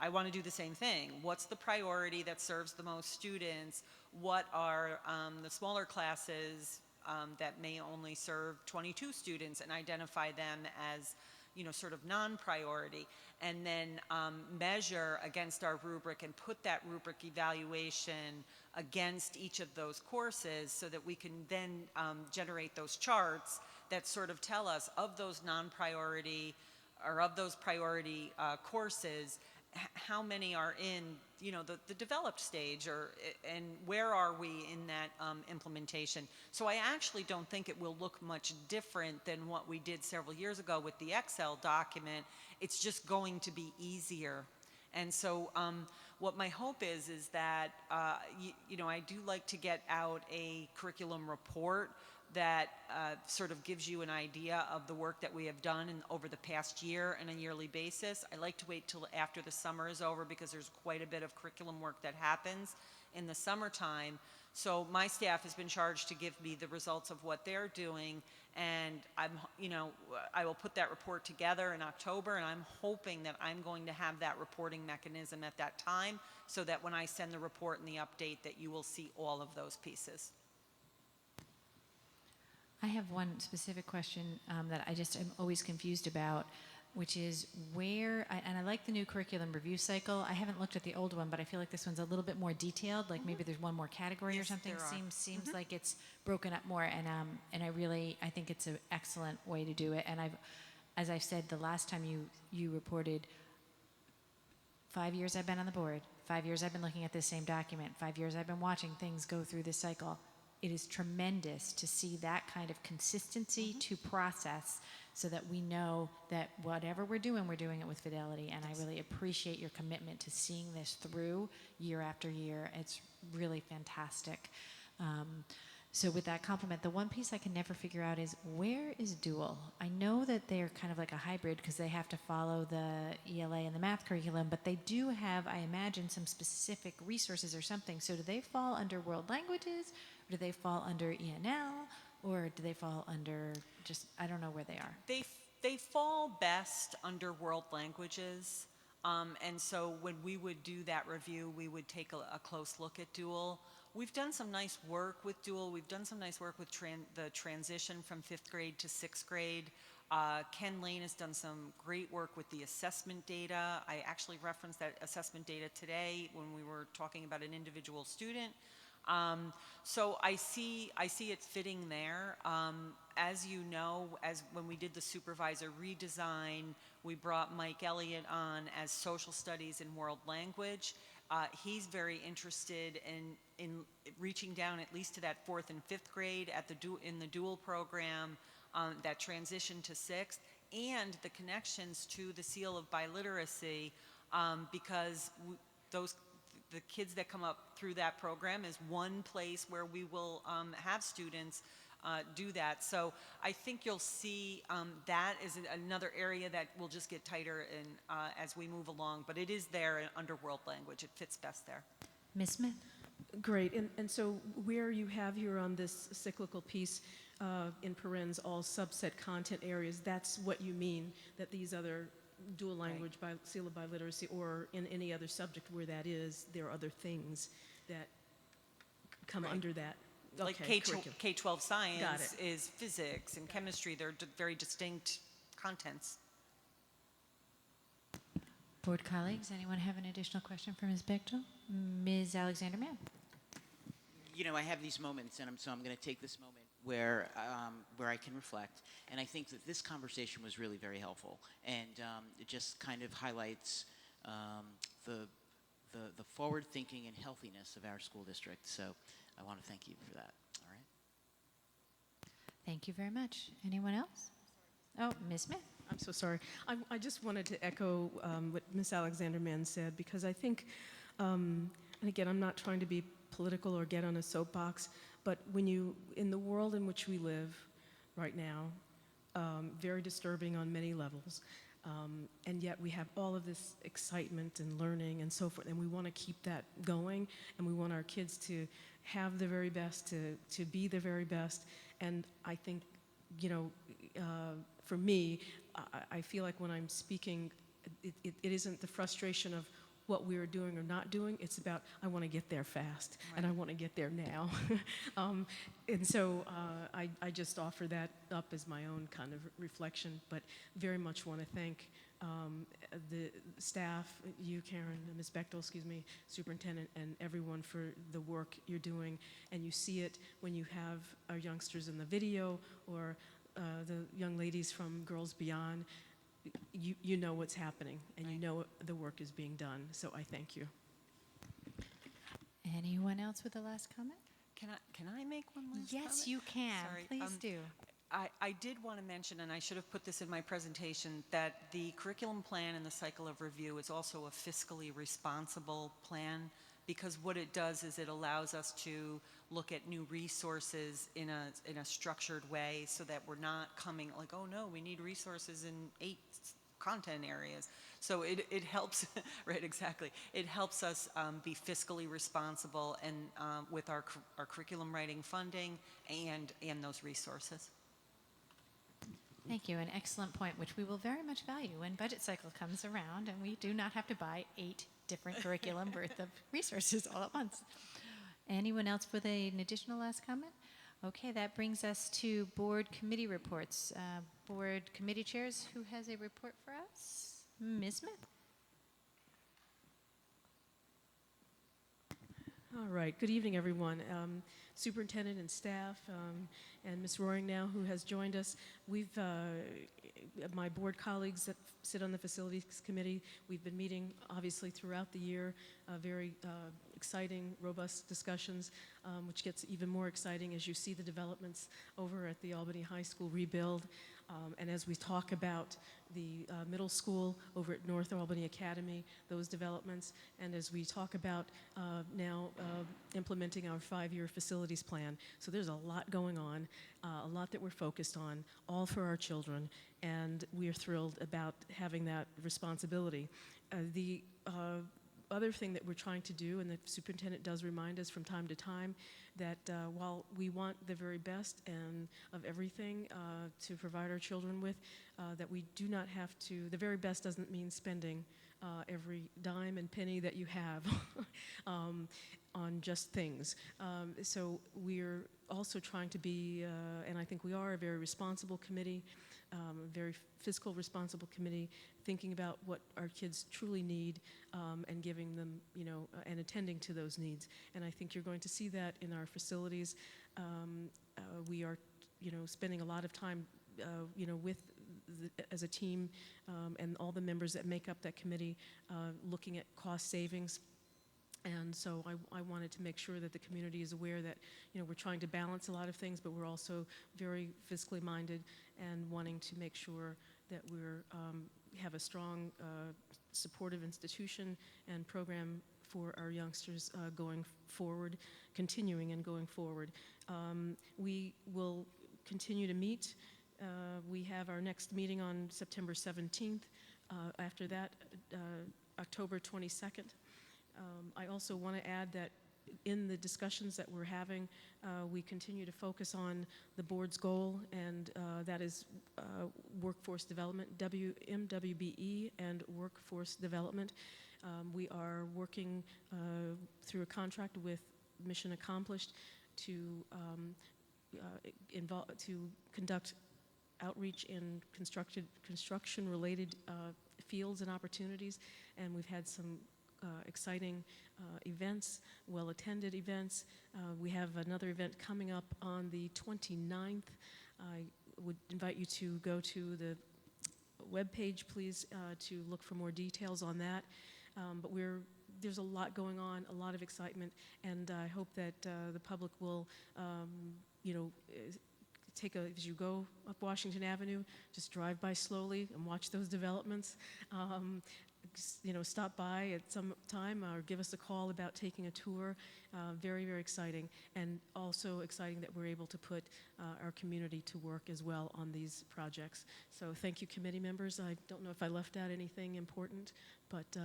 want to do the same thing. What's the priority that serves the most students? What are the smaller classes that may only serve 22 students, and identify them as, sort of non-priority, and then measure against our rubric and put that rubric evaluation against each of those courses, so that we can then generate those charts that sort of tell us, of those non-priority or of those priority courses, how many are in, the developed stage, and where are we in that implementation. So I actually don't think it will look much different than what we did several years ago with the Excel document. It's just going to be easier. And so what my hope is that, I do like to get out a curriculum report that sort of gives you an idea of the work that we have done over the past year on a yearly basis. I like to wait till after the summer is over because there's quite a bit of curriculum work that happens in the summertime. So my staff has been charged to give me the results of what they're doing, and I will put that report together in October, and I'm hoping that I'm going to have that reporting mechanism at that time so that when I send the report and the update that you will see all of those pieces. I have one specific question that I just am always confused about, which is and I like the new curriculum review cycle. I haven't looked at the old one, but I feel like this one's a little bit more detailed, like maybe there's one more category or something. there are. Seems like it's broken up more, and I think it's an excellent way to do it. And as I've said, the last time you reported, 5 years I've been on the board, 5 years I've been looking at this same document, 5 years I've been watching things go through this cycle. It is tremendous to see that kind of consistency to process so that we know that whatever we're doing it with fidelity. And I really appreciate your commitment to seeing this through year after year. It's really fantastic. So with that compliment, the one piece I can never figure out is, where is dual? I know that they're kind of like a hybrid because they have to follow the ELA and the math curriculum, but they do have, I imagine, some specific resources or something. So do they fall under world languages? Or do they fall under ENL? Or do they fall under I don't know where they are. They fall best under world languages. And so when we would do that review, we would take a close look at dual. We've done some nice work with dual. We've done some nice work with the transition from 5th grade to 6th grade. Ken Lane has done some great work with the assessment data. I actually referenced that assessment data today when we were talking about an individual student. So I see it fitting there. As you know, when we did the supervisor redesign, we brought Mike Elliott on as social studies and world language. He's very interested in reaching down at least to that 4th and 5th grade in the dual program, that transition to 6th, and the connections to the seal of biliteracy, because the kids that come up through that program is one place where we will have students do that. So I think you'll see that is another area that will just get tighter as we move along. But it is there under world language. It fits best there. Ms. Smith? Great. And so where you have here on this cyclical piece, in parens, all subset content areas, that's what you mean, that these other dual language, seal of biliteracy, or in any other subject where that is, there are other things that come under that. Like Okay, K-12 science Got it. is physics and chemistry. They're very distinct contents. Board colleagues, anyone have an additional question for Ms. Bechtel? Ms. Alexander-Mann? I have these moments, and so I'm going to take this moment where I can reflect. And I think that this conversation was really very helpful, and it just kind of highlights the forward thinking and healthiness of our school district. So I want to thank you for that. All right. Thank you very much. Anyone else? Oh, Ms. Smith. I'm so sorry. I just wanted to echo what Ms. Alexander-Mann said, because I think, and again, I'm not trying to be political or get on a soapbox, but in the world in which we live right now, very disturbing on many levels, and yet we have all of this excitement and learning and so forth, and we want to keep that going, and we want our kids to have the very best, to be the very best. And I think, for me, I feel like when I'm speaking, it isn't the frustration of what we are doing or not doing. It's about, I want to get there fast, and I want to get there now. And so I just offer that up as my own kind of reflection, but very much want to thank the staff, you, Karen, Ms. Bechtel, Superintendent, and everyone for the work you're doing. And you see it when you have our youngsters in the video, or the young ladies from Girls Beyond. You know what's happening, and you know the work is being done. So I thank you. Anyone else with the last comment? Can I make one last comment? Yes, you can. Sorry. Please do. I did want to mention, and I should have put this in my presentation, that the curriculum plan and the cycle of review is also a fiscally responsible plan because what it does is it allows us to look at new resources in a structured way, so that we're not coming like, oh no, we need resources in 8 content areas. So it helps, right, exactly. It helps us be fiscally responsible and with our curriculum writing funding and those resources. Thank you. An excellent point, which we will very much value when budget cycle comes around and we do not have to buy 8 different curriculum worth of resources all at once. Anyone else with an additional last comment? Okay, that brings us to board committee reports. Board committee chairs, who has a report for us? Ms. Smith. All right. Good evening, everyone. Superintendent and staff, and Ms. Roaring now, who has joined us. We've, my board colleagues that sit on the facilities committee, we've been meeting obviously throughout the year, very exciting, robust discussions, which gets even more exciting as you see the developments over at the Albany High School rebuild. And as we talk about the middle school over at North Albany Academy, those developments, and as we talk about now implementing our 5-year facilities plan. So there's a lot going on, a lot that we're focused on, all for our children, and we are thrilled about having that responsibility. The other thing that we're trying to do, and the superintendent does remind us from time to time, that while we want the very best and of everything to provide our children with, that we do not have to, the very best doesn't mean spending every dime and penny that you have on just things. So we're also trying to be, and I think we are, a very responsible committee, a very fiscal responsible committee, thinking about what our kids truly need and giving them, you know, and attending to those needs. And I think you're going to see that in our facilities. We are, you know, spending a lot of time, you know, with as a team and all the members that make up that committee, looking at cost savings. And so I wanted to make sure that the community is aware that, you know, we're trying to balance a lot of things, but we're also very fiscally minded and wanting to make sure that we're have a strong, supportive institution and program for our youngsters going forward, continuing and going forward. We will continue to meet. We have our next meeting on September 17th. After that, October 22nd. I also want to add that in the discussions that we're having, we continue to focus on the board's goal, and that is workforce development, MWBE, and workforce development. We are working through a contract with Mission Accomplished to conduct outreach in construction-related fields and opportunities, and we've had some exciting events, well-attended events. We have another event coming up on the 29th. I would invite you to go to the webpage, please, to look for more details on that. But there's a lot going on, a lot of excitement, and I hope that the public will, you know, as you go up Washington Avenue, just drive by slowly and watch those developments. You know, stop by at some time or give us a call about taking a tour. Very, very exciting, and also exciting that we're able to put our community to work as well on these projects. So thank you, committee members. I don't know if I left out anything important, but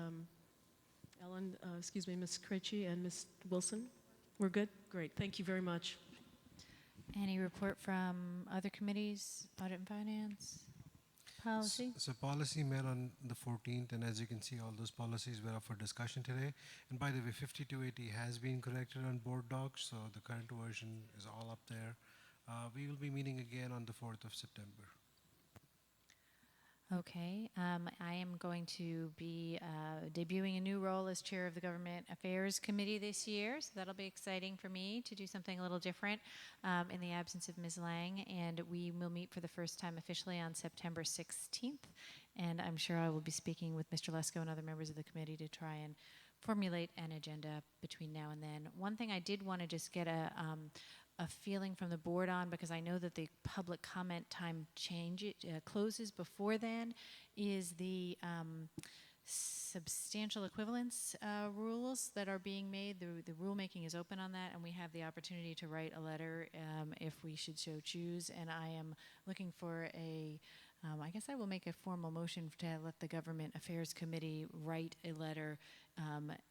Ellen, Ms. Krejci and Ms. Wilson, we're good? Great, thank you very much. Any report from other committees, Audit and Finance? Policy? So policy met on the 14th, and as you can see, all those policies were up for discussion today. And by the way, 5280 has been corrected on board docs, so the current version is all up there. We will be meeting again on the 4th of September. Okay, I am going to be debuting a new role as chair of the Government Affairs Committee this year, so that'll be exciting for me to do something a little different in the absence of Ms. Lang, and we will meet for the first time officially on September 16th, and I'm sure I will be speaking with Mr. Lesko and other members of the committee to try and formulate an agenda between now and then. One thing I did want to just get a feeling from the board on, because I know that the public comment time closes before then, is the substantial equivalence rules that are being made. The rulemaking is open on that, and we have the opportunity to write a letter if we should so choose. And I am looking for I guess I will make a formal motion to let the Government Affairs Committee write a letter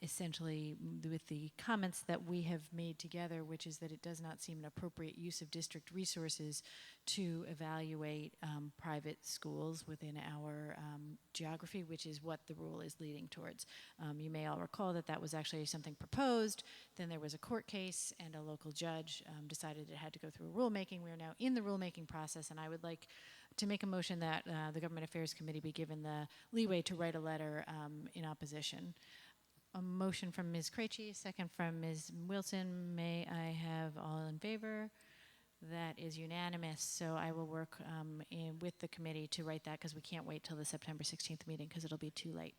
essentially with the comments that we have made together, which is that it does not seem an appropriate use of district resources to evaluate private schools within our geography, which is what the rule is leading towards. You may all recall that that was actually something proposed. Then there was a court case, and a local judge decided it had to go through a rulemaking. We are now in the rulemaking process, and I would like to make a motion that the Government Affairs Committee be given the leeway to write a letter in opposition. A motion from Ms. Krejci, second from Ms. Wilson. May I have all in favor? That is unanimous. So I will work with the committee to write that, because we can't wait till the September 16th meeting, because it'll be too late.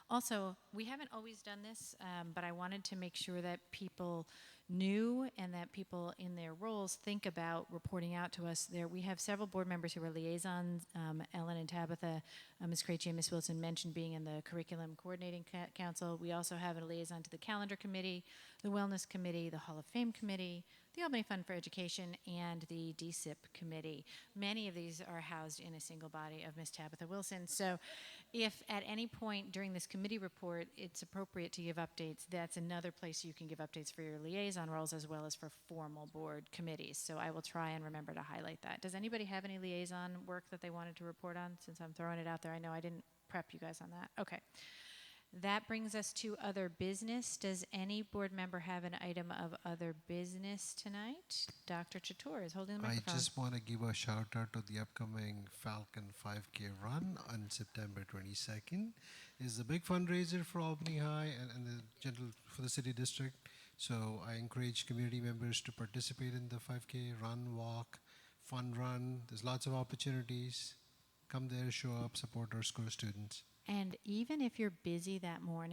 Also, we haven't always done this, but I wanted to make sure that people knew and that people in their roles think about reporting out to us. We have several board members who are liaisons. Ellen and Tabitha, Ms. Krejci and Ms. Wilson mentioned being in the Curriculum Coordinating Council. We also have a liaison to the Calendar Committee, the Wellness Committee, the Hall of Fame Committee, the Albany Fund for Education, and the DSIP Committee. Many of these are housed in a single body of Ms. Tabitha Wilson. So if at any point during this committee report it's appropriate to give updates, that's another place you can give updates for your liaison roles as well as for formal board committees. So I will try and remember to highlight that. Does anybody have any liaison work that they wanted to report on, since I'm throwing it out there? I know I didn't prep you guys on that. Okay. That brings us to other business. Does any board member have an item of other business tonight? Dr. Chatur is holding the microphone. I just want to give a shout out to the upcoming Falcon 5K run on September 22nd. It's a big fundraiser for Albany High and for the city district. So I encourage community members to participate in the 5K run, walk, fun run. There's lots of opportunities. Come there, show up, support our school students. And even if you're busy that morning,